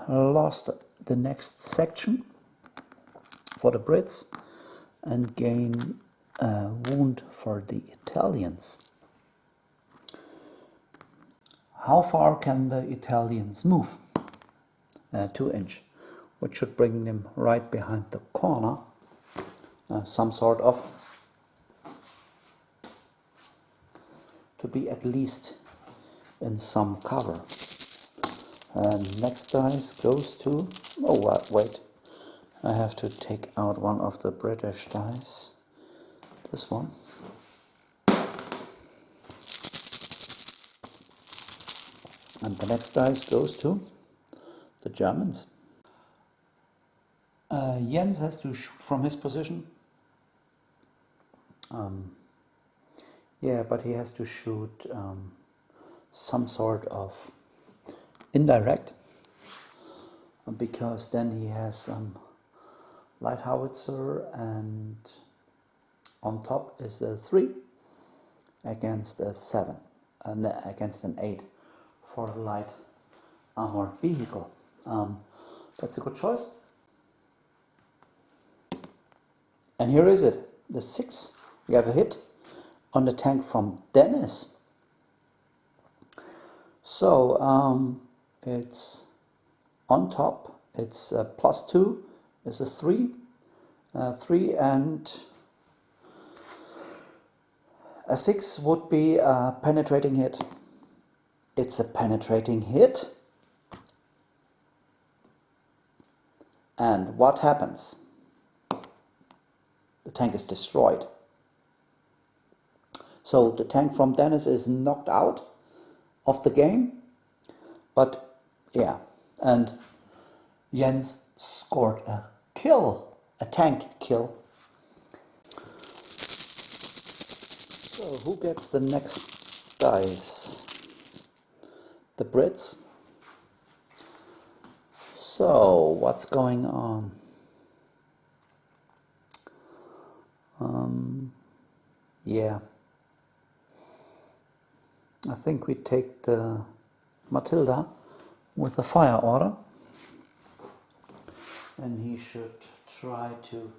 lost the next section for the Brits and gain a wound for the Italians. How far can the Italians move? 2 inch, which should bring them right behind the corner. Some sort of, to be at least in some cover. Next dice goes to, oh wait, I have to take out one of the British dice, this one. And the next dice goes to the Germans. Jens has to shoot from his position. Yeah, but he has to shoot some sort of indirect, because then he has some light howitzer, and on top is a 3 against a 7, against an 8 for a light armored vehicle. That's a good choice. And here is it, the 6. We have a hit on the tank from Dennis. So it's on top, it's +2, is a 3, 3 and a 6 would be a penetrating hit. It's a penetrating hit. And what happens? The tank is destroyed. So the tank from Dennis is knocked out of the game. But yeah, and Jens scored a kill, a tank kill. So who gets the next dice. The Brits. So, what's going on? Yeah. I think we take the Matilda with a fire order. And he should try to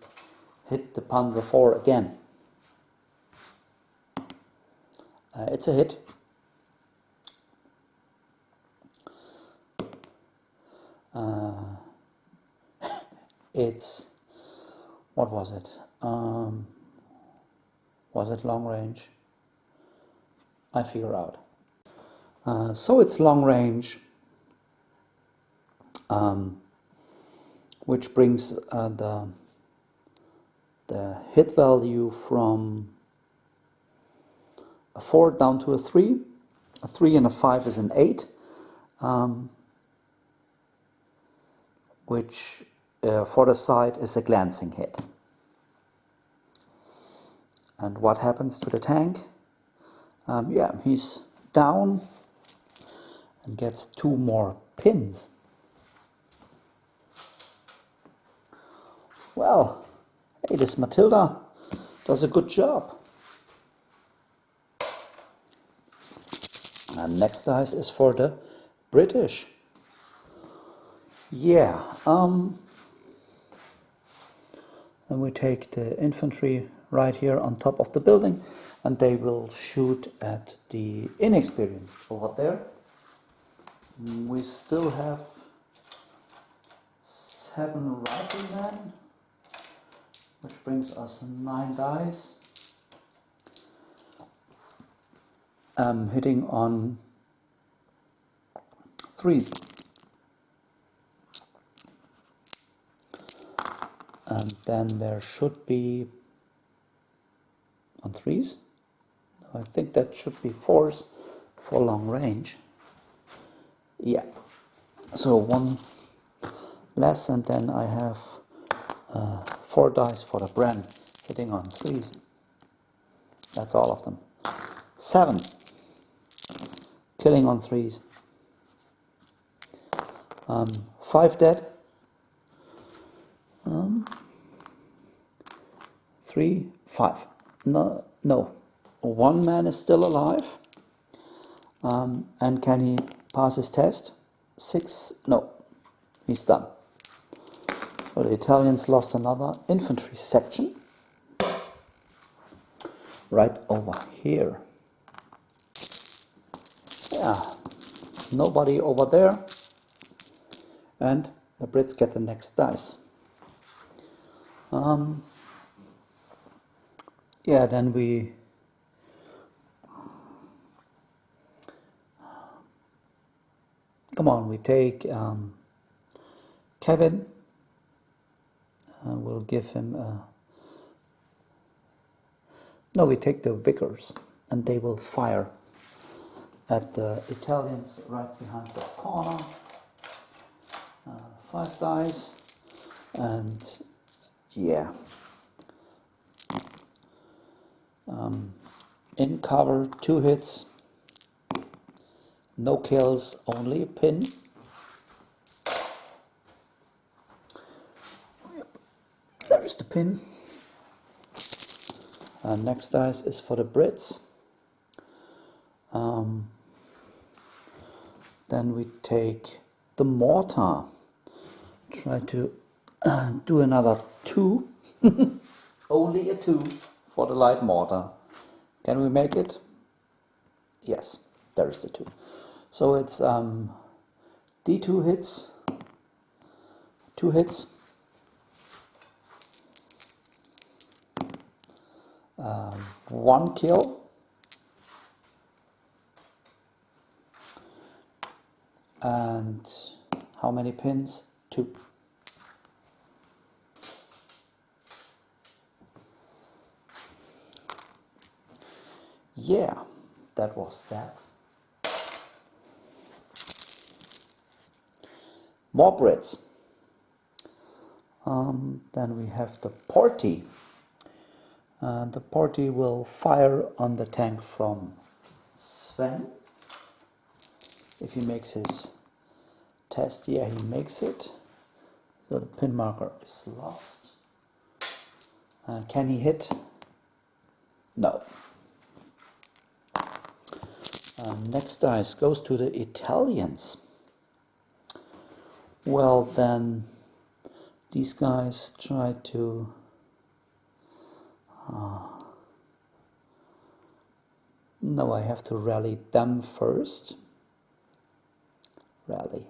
hit the Panzer IV again. It's a hit. It's, what was it? Was it long range? I figure out. So it's long range, which brings the hit value from a 4 down to a 3. A 3 and a 5 is an 8, which for the side is a glancing hit. And what happens to the tank? Yeah, he's down and gets 2 more pins. Well, hey, this Matilda does a good job. And next dice is for the British. Yeah, and we take the infantry right here on top of the building, and they will shoot at the inexperienced over there. We still have 7 riflemen, which brings us 9 dice. Hitting on 3s. And then there should be on 3s. No, I think that should be 4s for long range. Yeah. So 1 less, and then I have 4 dice for the Bren hitting on 3s. That's all of them. 7 killing on 3s. 5 dead. 3, 5. No. 1 man is still alive. And can he pass his test? 6. No. He's done. So the Italians lost another infantry section. Right over here. Yeah. Nobody over there. And the Brits get the next dice. Yeah, then we we take Kevin. We'll give him no, we take the Vickers, and they will fire at the Italians right behind the corner. 5 dice, and yeah. In cover, 2 hits, no kills, only a pin. Yep. There is the pin. Next dice is for the Brits. Then we take the mortar. Try to do another 2. Only a 2 for the light mortar. Can we make it? Yes, there is the 2. So it's D2 hits, 2 hits, 1 kill, and how many pins? 2. Yeah, that was that. More Brits. Then we have the party. The party will fire on the tank from Sven, if he makes his test. Yeah, he makes it. So the pin marker is lost. Can he hit? No. Next dice goes to the Italians. Well, then these guys try to no, I have to rally them first. Rally.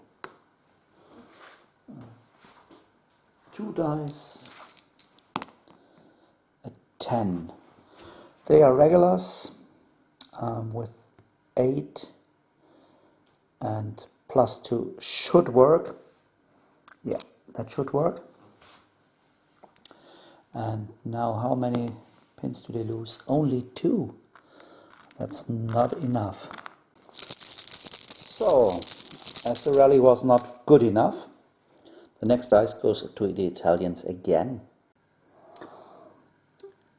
2 dice. A 10. They are regulars with 8 and +2 should work. Yeah, that should work. And now how many pins do they lose? Only 2. That's not enough. So, as the rally was not good enough, the next dice goes to the Italians again.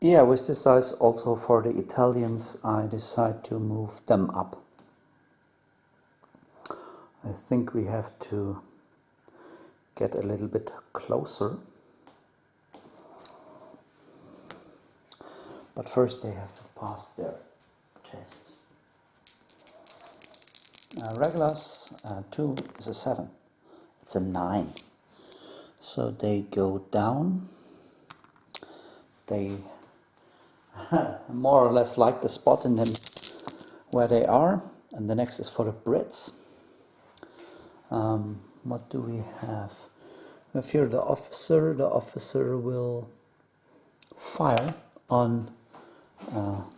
Yeah, with this dice also for the Italians, I decide to move them up. I think we have to get a little bit closer. But first they have to pass their test. Regulars, 2 is a 7. It's a 9. So they go down. They more or less like the spot in them where they are. And the next is for the Brits. What do we have? If you're the officer will fire on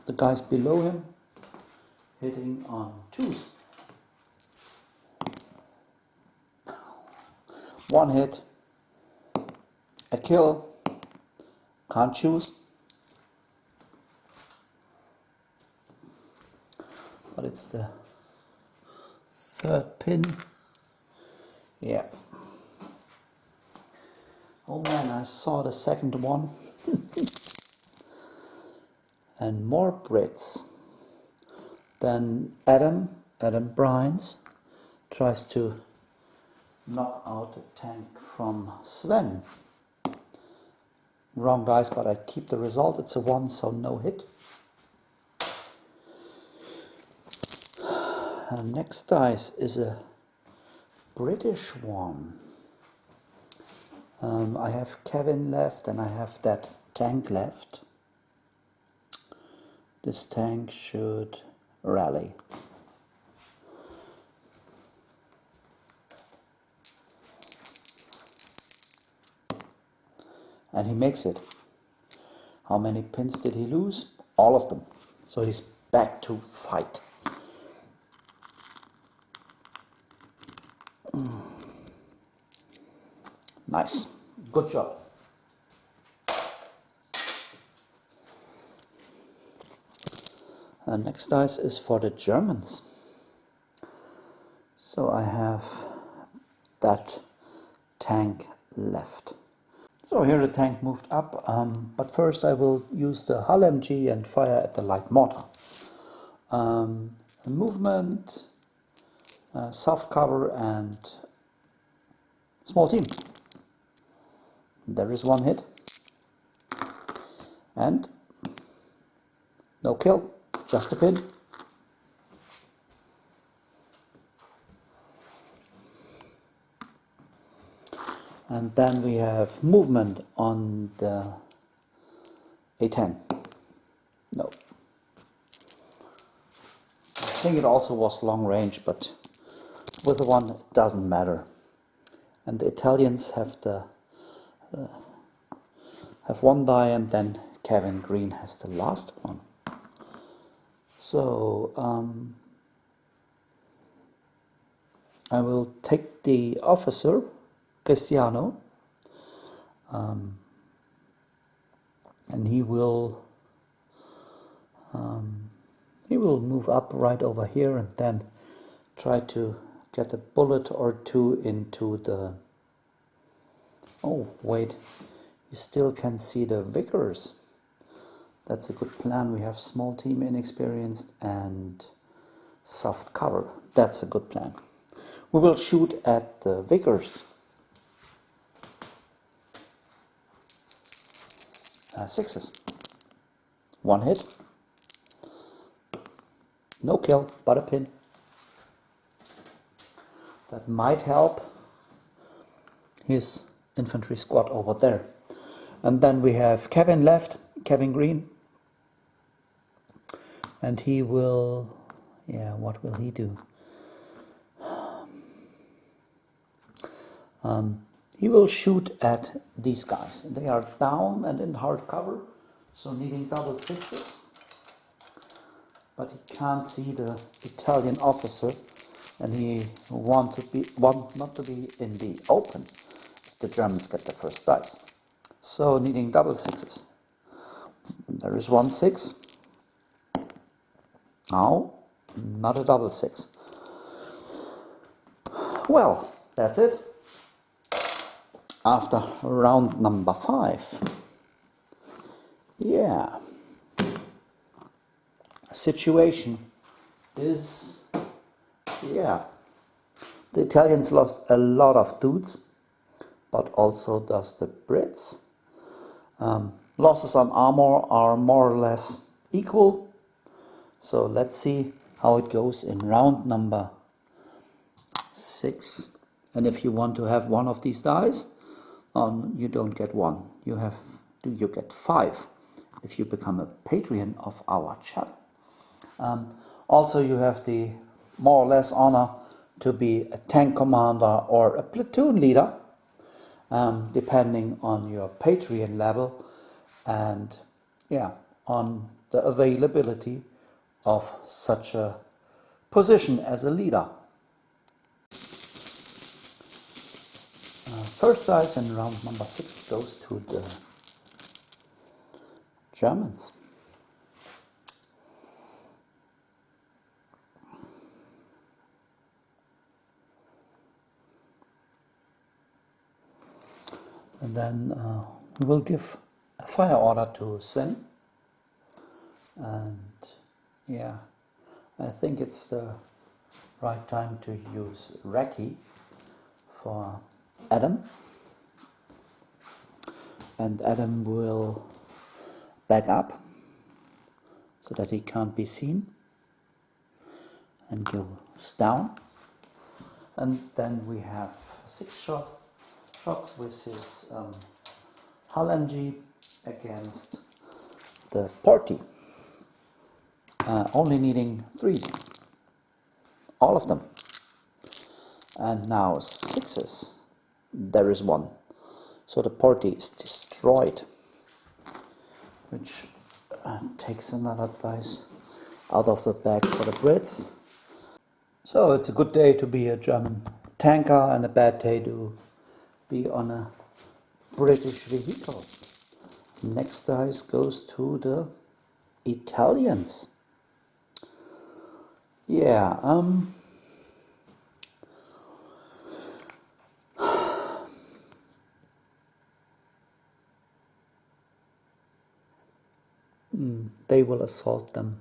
the guys below him, hitting on 2s. 1 hit, a kill, can't choose. But it's the 3rd pin. Yeah. Oh man, I saw the 2nd one. And more Brits. Then Adam Brines tries to knock out the tank from Sven. Wrong dice, but I keep the result. It's a 1, so no hit. And next dice is a British one. I have Kevin left and I have that tank left. This tank should rally. And he makes it. How many pins did he lose? All of them. So he's back to fight. Nice. Good job. And next dice is for the Germans. So I have that tank left. So here the tank moved up, but first I will use the Hull MG and fire at the light mortar. Movement, soft cover and small team. There is 1 hit. And no kill, just a pin. And then we have movement on the A10. No. I think it also was long range, but with the 1 it doesn't matter. And the Italians have the have 1 die, and then Kevin Green has the last one. So I will take the officer Cristiano, and he will move up right over here and then try to get a bullet or 2 into the... Oh wait, you still can see the Vickers. That's a good plan. We have small team, inexperienced, and soft cover. That's a good plan. We will shoot at the Vickers. Sixes. One hit. No kill, but a pin. That might help his infantry squad over there. And then we have Kevin left, Kevin Green. And he will, what will he do? He will shoot at these guys. They are down and in hard cover, so needing double sixes. But he can't see the Italian officer, and he want not to be in the open if the Germans get the first dice. So needing double sixes. There is 1 6. Now, not a double six. Well, that's it. After round number 5. Yeah. Situation is, the Italians lost a lot of dudes, but also does the Brits. Losses on armor are more or less equal. So let's see how it goes in round number 6. And if you want to have one of these dice, you don't get one. You get 5 if you become a patron of our channel. Also, you have the more or less honor to be a tank commander or a platoon leader, depending on your Patreon level and on the availability of such a position as a leader. First dice in round number 6 goes to the Germans. And then we will give a fire order to Sven. And I think it's the right time to use Reki for Adam. And Adam will back up so that he can't be seen and goes down. And then we have 6 shots with his Hull MG against the party. Only needing 3s. All of them. And now 6s. There is 1. So the party is destroyed. Which takes another dice out of the bag for the Brits. So it's a good day to be a German tanker and a bad day to be on a British vehicle. Next dice goes to the Italians. They will assault them.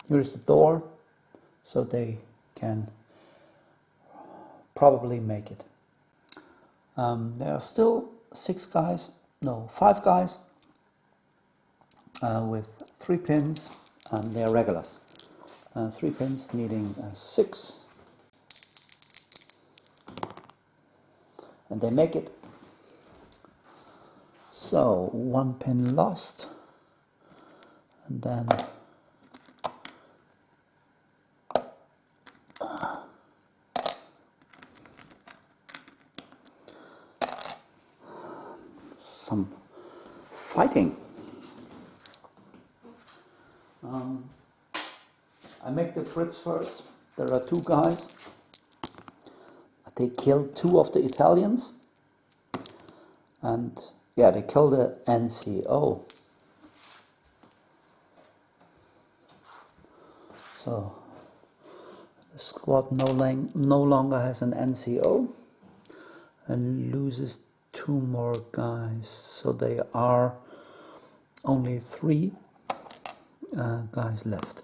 Here's the door, so they can probably make it. There are still 5 guys with 3 pins, and they are regulars. 3 pins needing 6, and they make it. So 1 pin lost, and then some fighting. I make the Brits first. There are 2 guys. They killed 2 of the Italians. And they killed the NCO. So the squad no longer has an NCO and loses 2 more guys. So they are only 3 guys left.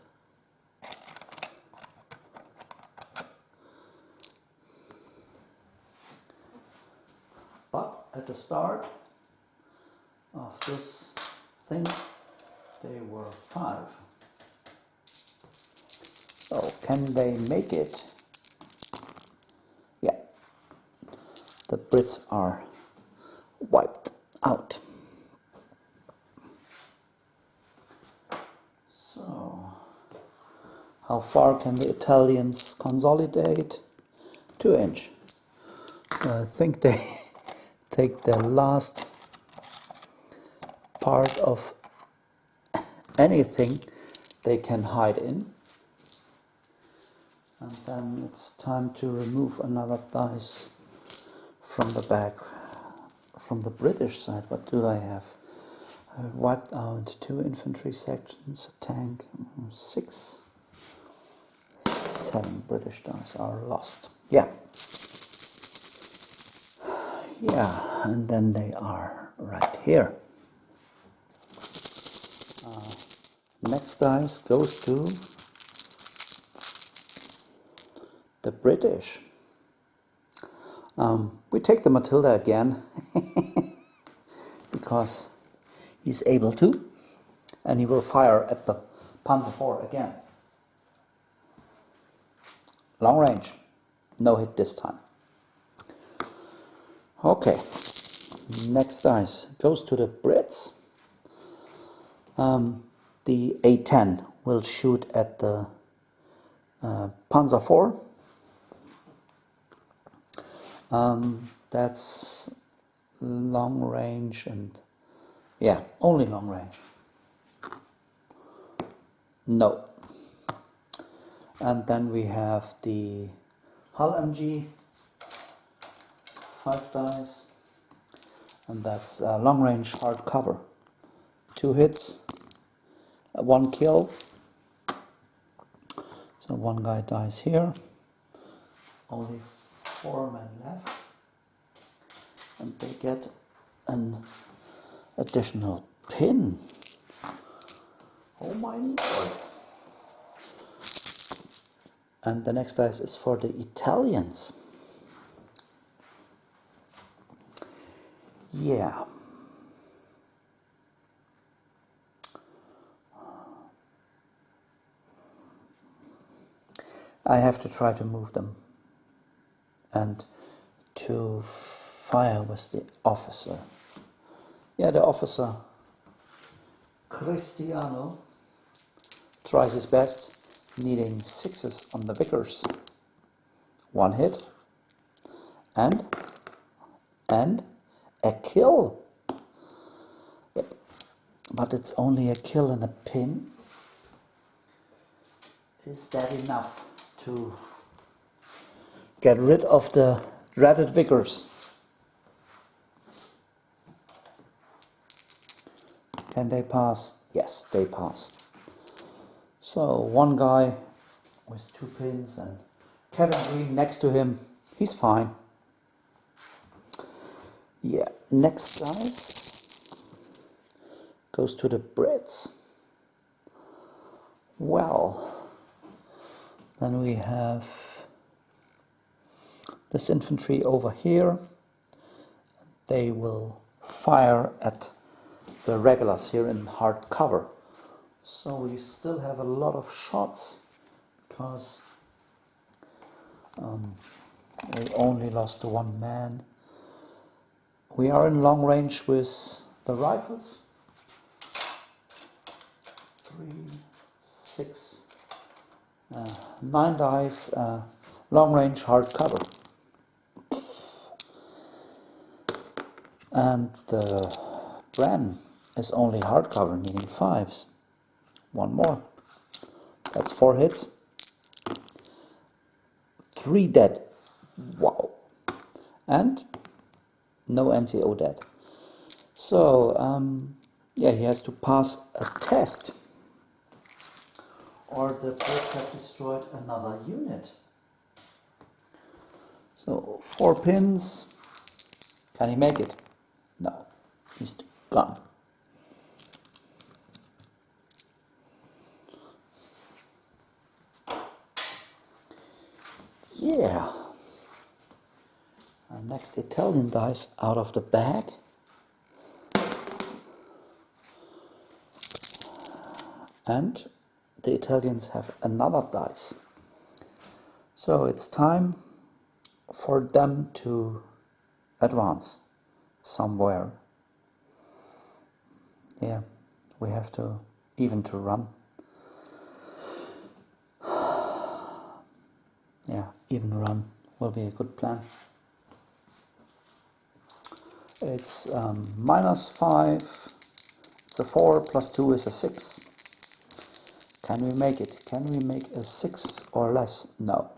But at the start of this thing, they were 5. So can they make it? Yeah. The Brits are wiped out. So, how far can the Italians consolidate? 2 inch. I think they take the last part of anything they can hide in. And then it's time to remove another dice from the back. From the British side, what do I have? I wiped out 2 infantry sections, a tank, 6, 7 British dice are lost. Yeah. Yeah, and then they are right here. Next dice goes to the British. We take the Matilda again because he's able to, and he will fire at the Panzer IV again. Long range, no hit this time. Okay, next dice goes to the Brits. The A10 will shoot at the Panzer IV. That's long range, and yeah, only long range. No. And then we have the Hull MG, 5 dice, and that's long range hard cover. 2 hits, 1 kill. So 1 guy dies here. Only 4 men left, and they get an additional pin. Oh my lord. And the next dice is for the Italians. Yeah. I have to try to move them and to fire with the officer. Yeah, the officer Cristiano tries his best, needing 6s on the Vickers. 1 hit and a kill. Yep, but it's only a kill and a pin. Is that enough to get rid of the dreaded Vickers? Can they pass? Yes, they pass. So 1 guy with 2 pins and Kevin Green next to him, he's fine. Yeah, next dice goes to the Brits. Well, then we have this infantry over here. They will fire at the regulars here in hard cover. So we still have a lot of shots because we only lost 1 man. We are in long range with the rifles. 3, 6, 9 dice, long range hard cover. And the Bren is only hard cover, meaning 5s. 1 more. That's 4 hits. 3 dead. Wow. And no NCO dead. So, yeah, he has to pass a test, or the Brits have destroyed another unit. So 4 pins. Can he make it? No. He's gone. Yeah. Next Italian dice out of the bag. And the Italians have another dice. So it's time for them to advance somewhere. Yeah, we have to even to run. Yeah, even run will be a good plan. It's -5, it's a 4, +2 is a 6. Can we make it? Can we make a 6 or less? No.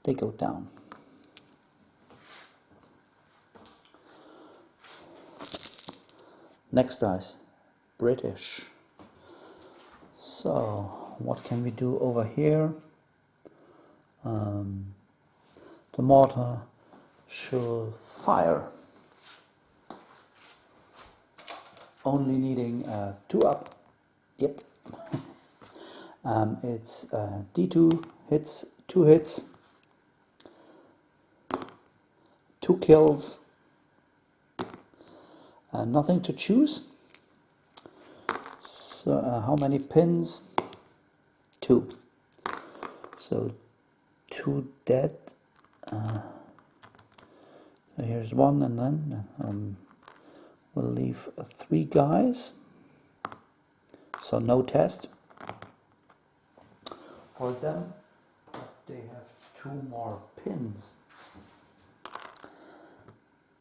They go down. Next dice, British. So, what can we do over here? The mortar should fire. Only needing 2 up. Yep. It's D2 hits, 2 hits, 2 kills, nothing to choose. So how many pins? 2. So 2 dead. Here's 1, and then we'll leave 3 guys. So no test for them. But they have 2 more pins.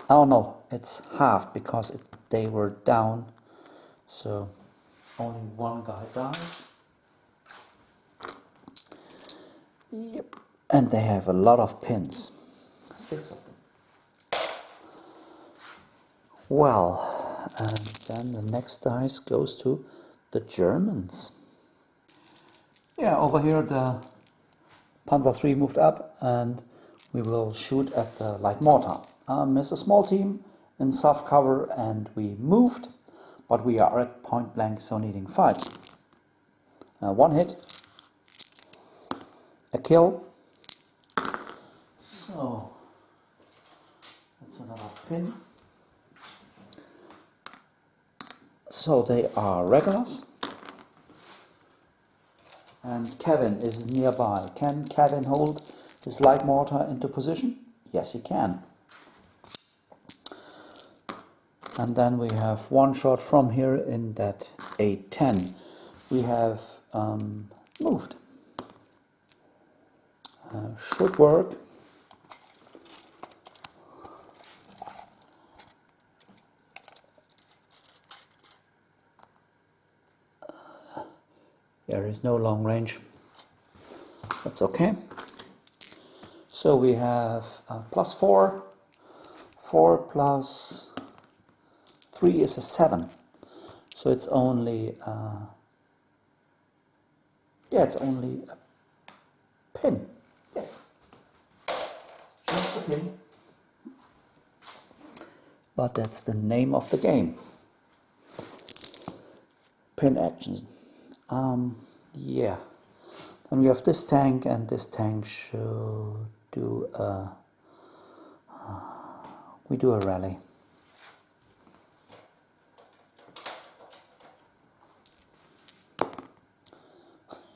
Oh no, it's half because they were down. So only 1 guy dies. Yep. And they have a lot of pins. 6 of them. Well, and then the next dice goes to the Germans. Yeah, over here the Panzer III moved up and we will shoot at the light mortar. It's a small team in soft cover and we moved, but we are at point blank, so needing 5. 1 hit, a kill. So that's another pin. So they are regulars. And Kevin is nearby. Can Kevin hold his light mortar into position? Yes, he can. And then we have 1 shot from here in that A10. We have moved. Should work. There is no long range. That's okay. So we have +4. 4 plus 3 is a 7. So it's only it's only a pin. Yes, just a pin. But that's the name of the game. Pin action. Yeah. Then we have this tank, and this tank should do a. We do a rally.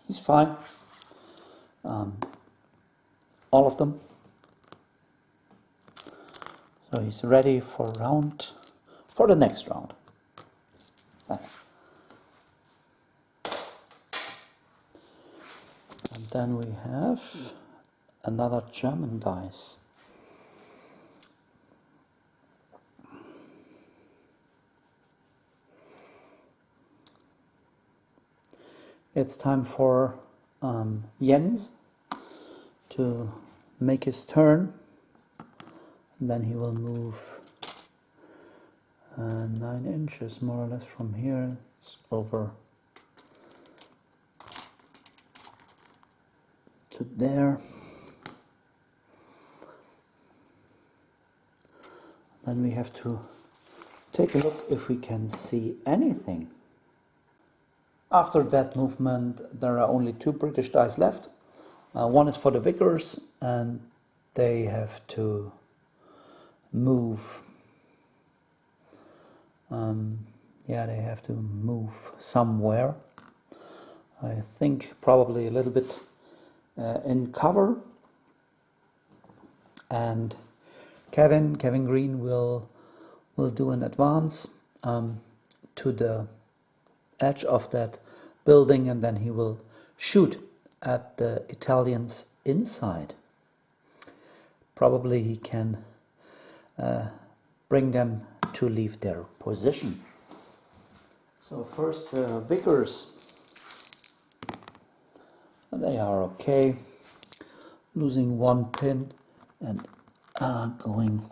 He's fine. All of them. So he's ready for the next round. And then we have another German dice. It's time for Jens to make his turn, and then he will move 9 inches more or less from here. It's over to there. Then we have to take a look if we can see anything. After that movement, there are only 2 British dice left. One is for the vicars, and they have to move. Yeah, they have to move somewhere. I think probably a little bit in cover. And Kevin Green will do an advance to the edge of that building, and then he will shoot at the Italians inside. Probably he can bring them to leave their position. So first the vicars, they are okay, losing one pin and going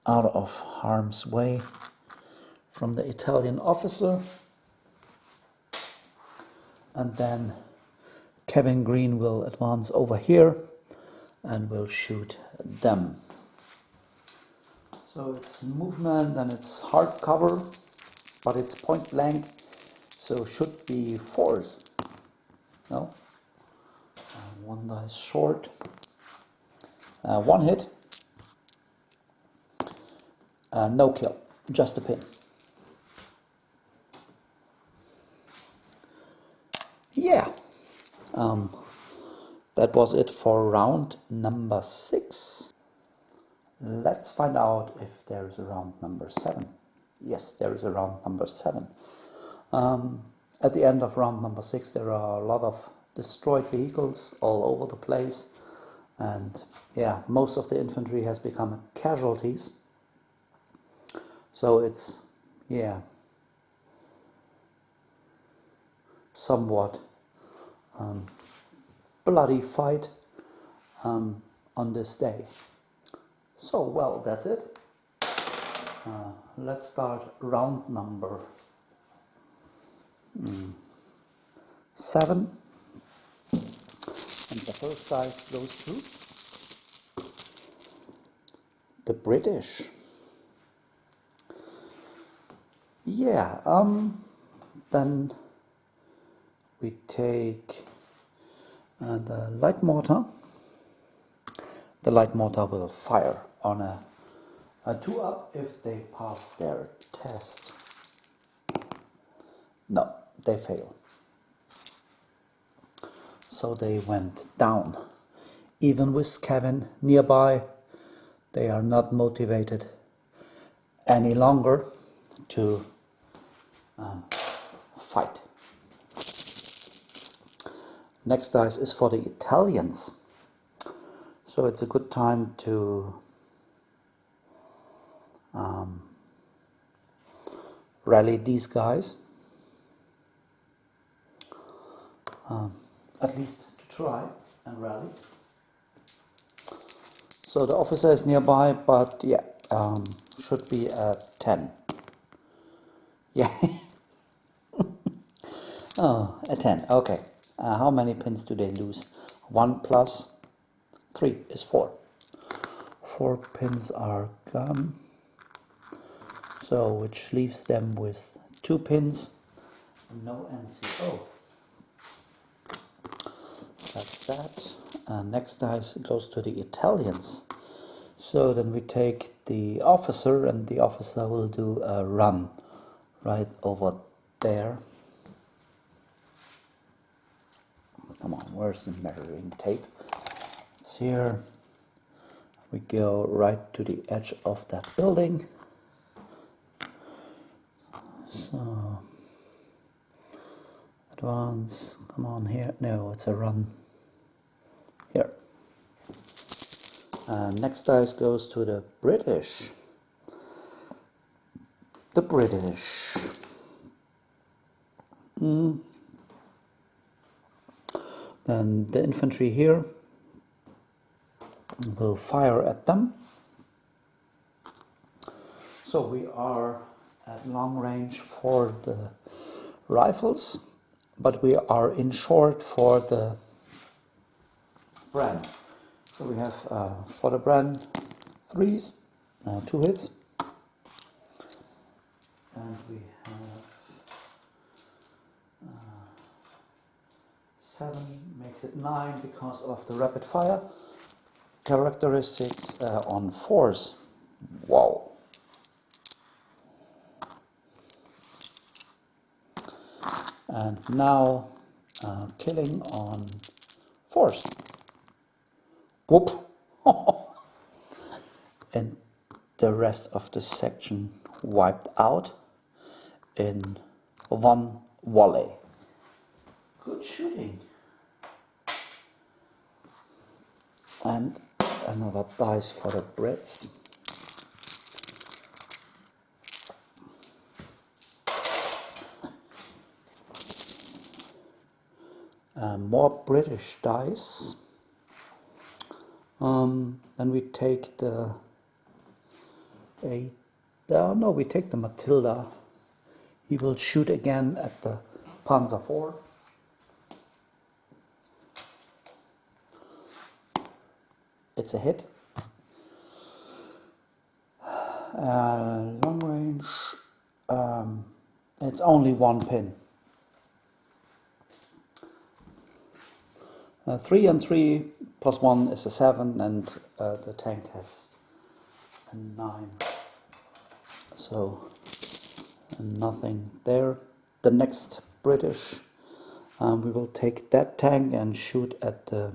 out of harm's way from the Italian officer. And then Kevin Green will advance over here and will shoot them. So it's movement and it's hard cover, but it's point blank, so should be fours. No? One dice short. One hit. No kill, just a pin. Yeah. That was it for round number 6. Let's find out if there is a round number 7. Yes, there is a round number 7. At the end of round number 6 there are a lot of destroyed vehicles all over the place, and yeah, most of the infantry has become casualties. So it's, yeah, somewhat bloody fight on this day. So, well, that's it. Let's start round number 7. And the first dice goes to the British. Yeah, then we take the light mortar. The light mortar will fire on a 2-up if they pass their test. No, they fail. So they went down. Even with Kevin nearby, they are not motivated any longer to fight. Next dice is for the Italians. So it's a good time to rally these guys. At least to try and rally. So the officer is nearby, but yeah, should be at 10. Yeah. Oh, a 10. Okay. How many pins do they lose? 1 plus 3 is 4. 4 pins are gone. So, which leaves them with 2 pins. No NCO. That's that. Next dice goes to the Italians. So then we take the officer, and the officer will do a run right over there. Come on, where's the measuring tape? It's here. We go right to the edge of that building. So, advance, come on here. No, it's a run. Here. Next dice goes to the British. The British. Then the infantry here will fire at them. So we are at long range for the rifles, but we are in short for the Bren. So we have for the Bren 3s, 2 hits, and we have 7 makes it 9 because of the rapid fire. Characteristics on force. Wow. And now killing on force. Whoop. And the rest of the section wiped out in one volley. Good shooting. And another dice for the Brits. More British dice. Then we take the we take the Matilda. He will shoot again at the Panzer IV. It's a hit. Long range. It's only one pin. 3 and 3 plus 1 is a 7, and the tank has a 9. So nothing there. The next British, we will take that tank and shoot at the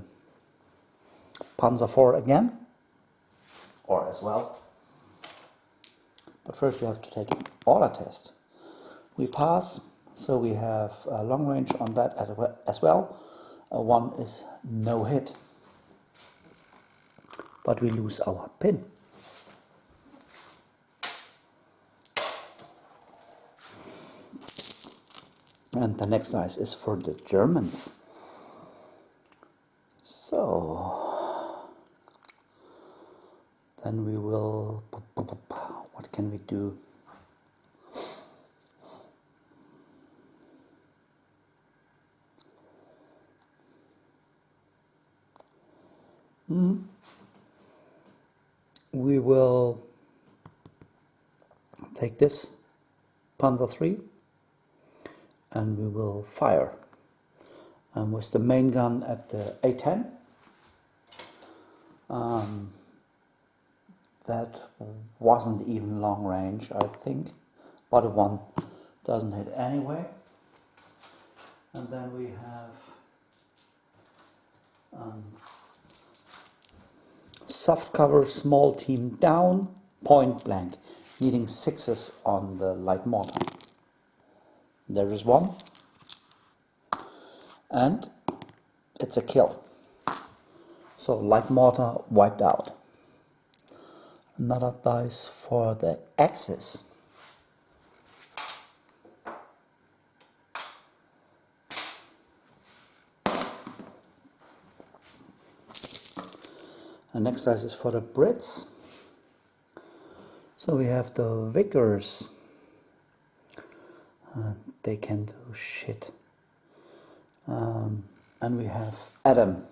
Panzer IV again, or as well. But first we have to take an order test. We pass, so we have a long range on that as well. 1 is no hit, but we lose our pin. And the next dice is for the Germans. So then we will, what can we do? We will take this Panzer III and we will fire with the main gun at the A10. That wasn't even long range, I think, but one doesn't hit anyway. And then we have soft cover, small team down, point blank, needing 6s on the light mortar. There is 1, and it's a kill. So light mortar wiped out. Another dice for the Axis. The next dice is for the Brits. So we have the Vickers. They can do shit. And we have Adam.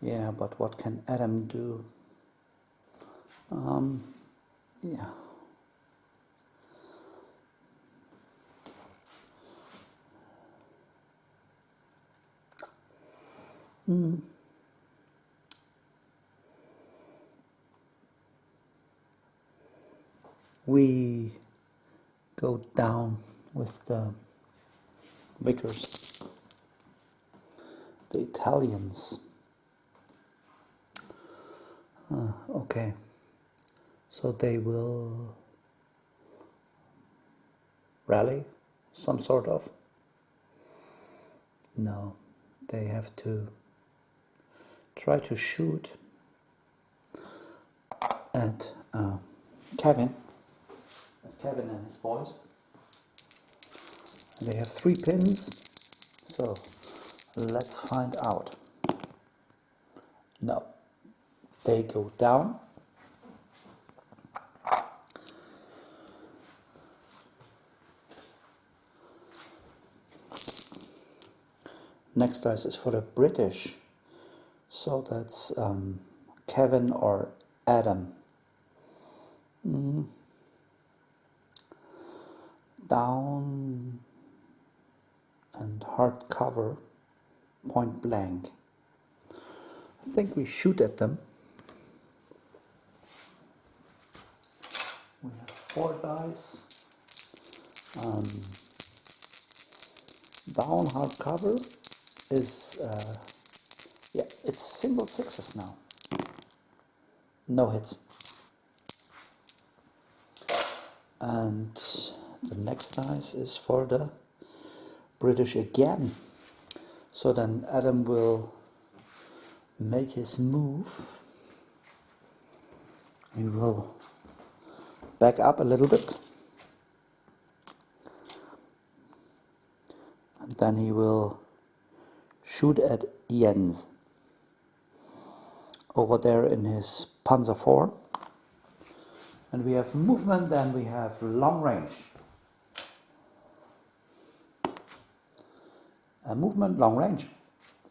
Yeah, but what can Adam do? Yeah. We go down with the Vickers, the Italians. Okay, so they will rally, some sort of. No, they have to try to shoot at Kevin and his boys. And they have 3 pins, so let's find out. No, they go down. Next dice is for the British, so that's Kevin or Adam. Down and hard cover point blank. I think we shoot at them. We have 4 dice. Down hardcover is, yeah, it's single 6s now. No hits. And the next dice is for the British again. So then Adam will make his move. He will back up a little bit. And then he will shoot at Jens over there in his Panzer IV. And we have movement and we have long range. A movement long range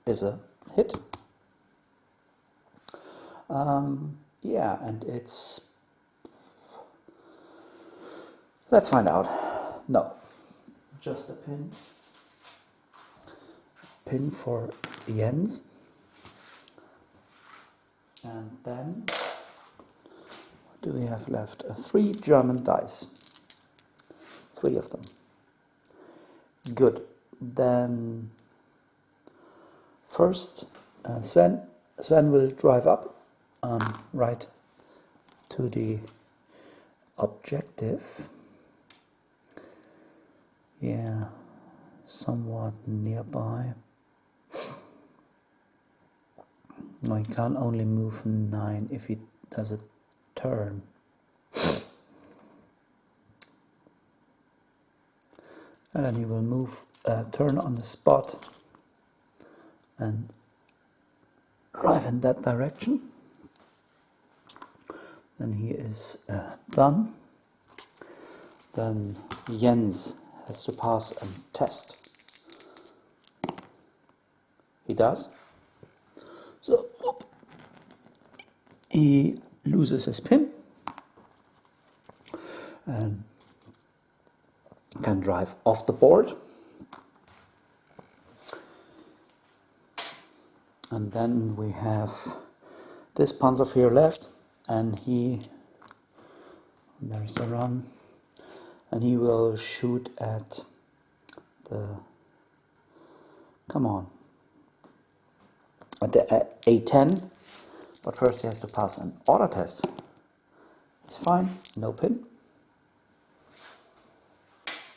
is a hit. Yeah, and it's... Let's find out. No, just a pin. Pin for Jens. And then, what do we have left? 3 German dice. 3 of them. Good. Then, first, Sven will drive up right to the objective. Yeah, somewhat nearby. No, he can only move 9 if he does a turn. And then he will move, turn on the spot and drive in that direction. Then he is done. Then Jens has to pass a test. He does. So he loses his pin and can drive off the board. And then we have this Panzer IV left, and there's the run, and he will shoot at the, come on, at the A10, but first he has to pass an order test. It's fine, no pin.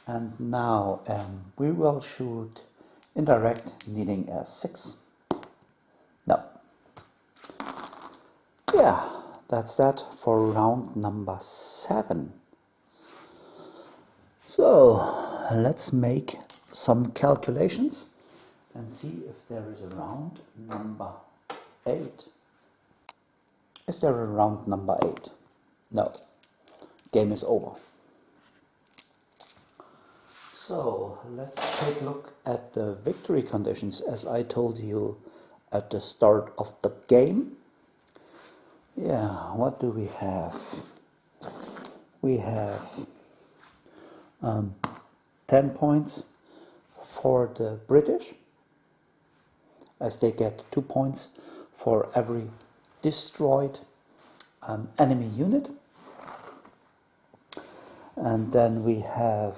And now we will shoot indirect, needing a 6. No. Yeah, that's that for round number 7. So let's make some calculations and see if there is a round number 8. Is there a round number 8? No. Game is over. So let's take a look at the victory conditions as I told you at the start of the game. Yeah, what do we have? We have 10 points for the British, as they get 2 points for every destroyed enemy unit. And then we have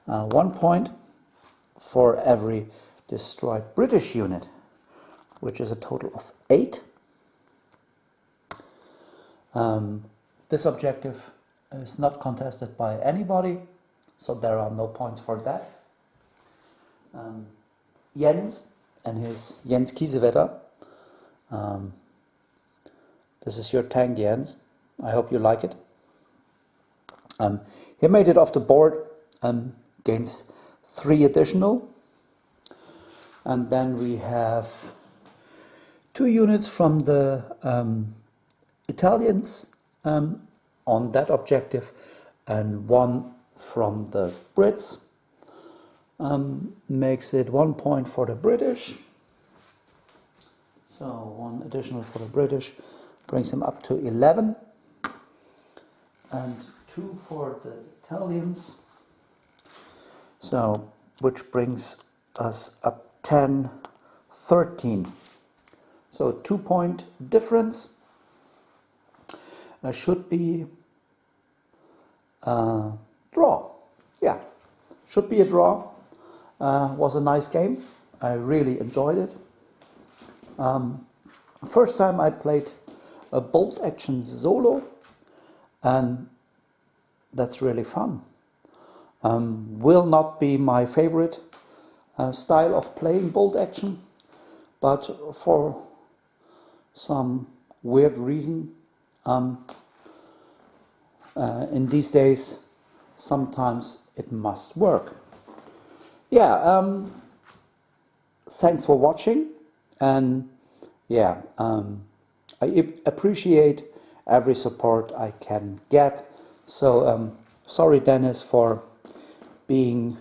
1 point for every destroyed British unit, which is a total of 8. This objective is not contested by anybody, so there are no points for that. Jens and his Jens Kiesewetter. This is your tank, Jens. I hope you like it. He made it off the board, gains 3 additional. And then we have 2 units from the Italians on that objective, and 1 from the Brits. Makes it 1 point for the British. So 1 additional for the British brings him up to 11. And 2 for the Italians. So, which brings us a 10-13. So 2-point difference. Should be a draw. Yeah, should be a draw. Was a nice game. I really enjoyed it. First time I played a bolt action solo, and that's really fun. Will not be my favorite style of playing bolt action, but for some weird reason, in these days, sometimes it must work. Yeah, thanks for watching, and yeah, I appreciate every support I can get. So sorry, Dennis, for being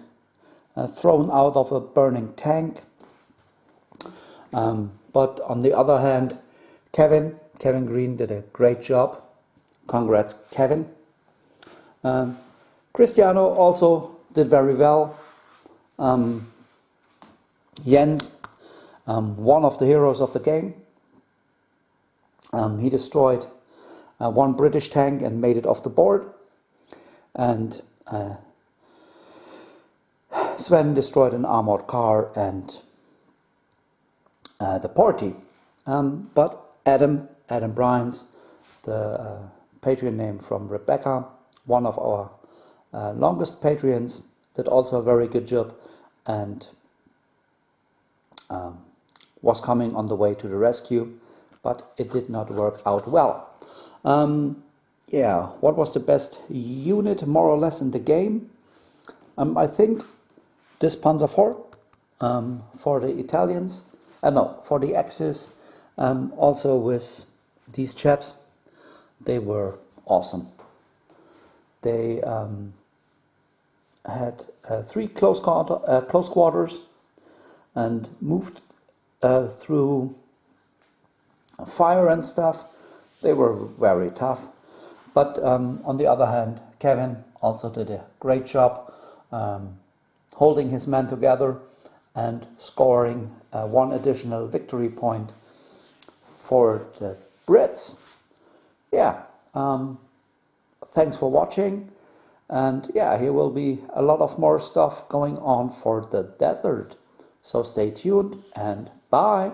thrown out of a burning tank. But on the other hand, Kevin Green did a great job. Congrats, Kevin. Cristiano also did very well. Jens, one of the heroes of the game. He destroyed one British tank and made it off the board. And Sven destroyed an armored car and the party. But Adam Bryans, the Patreon name from Rebecca, one of our longest Patreons, did also a very good job and was coming on the way to the rescue, but it did not work out well. Yeah, what was the best unit more or less in the game? I think this Panzer IV for the Italians, no, for the Axis, also with these chaps, they were awesome. They had 3 close quarters and moved through fire and stuff. They were very tough. But on the other hand, Kevin also did a great job holding his men together and scoring 1 additional victory point for the Brits. Yeah, thanks for watching. And yeah, here will be a lot of more stuff going on for the desert. So stay tuned and bye.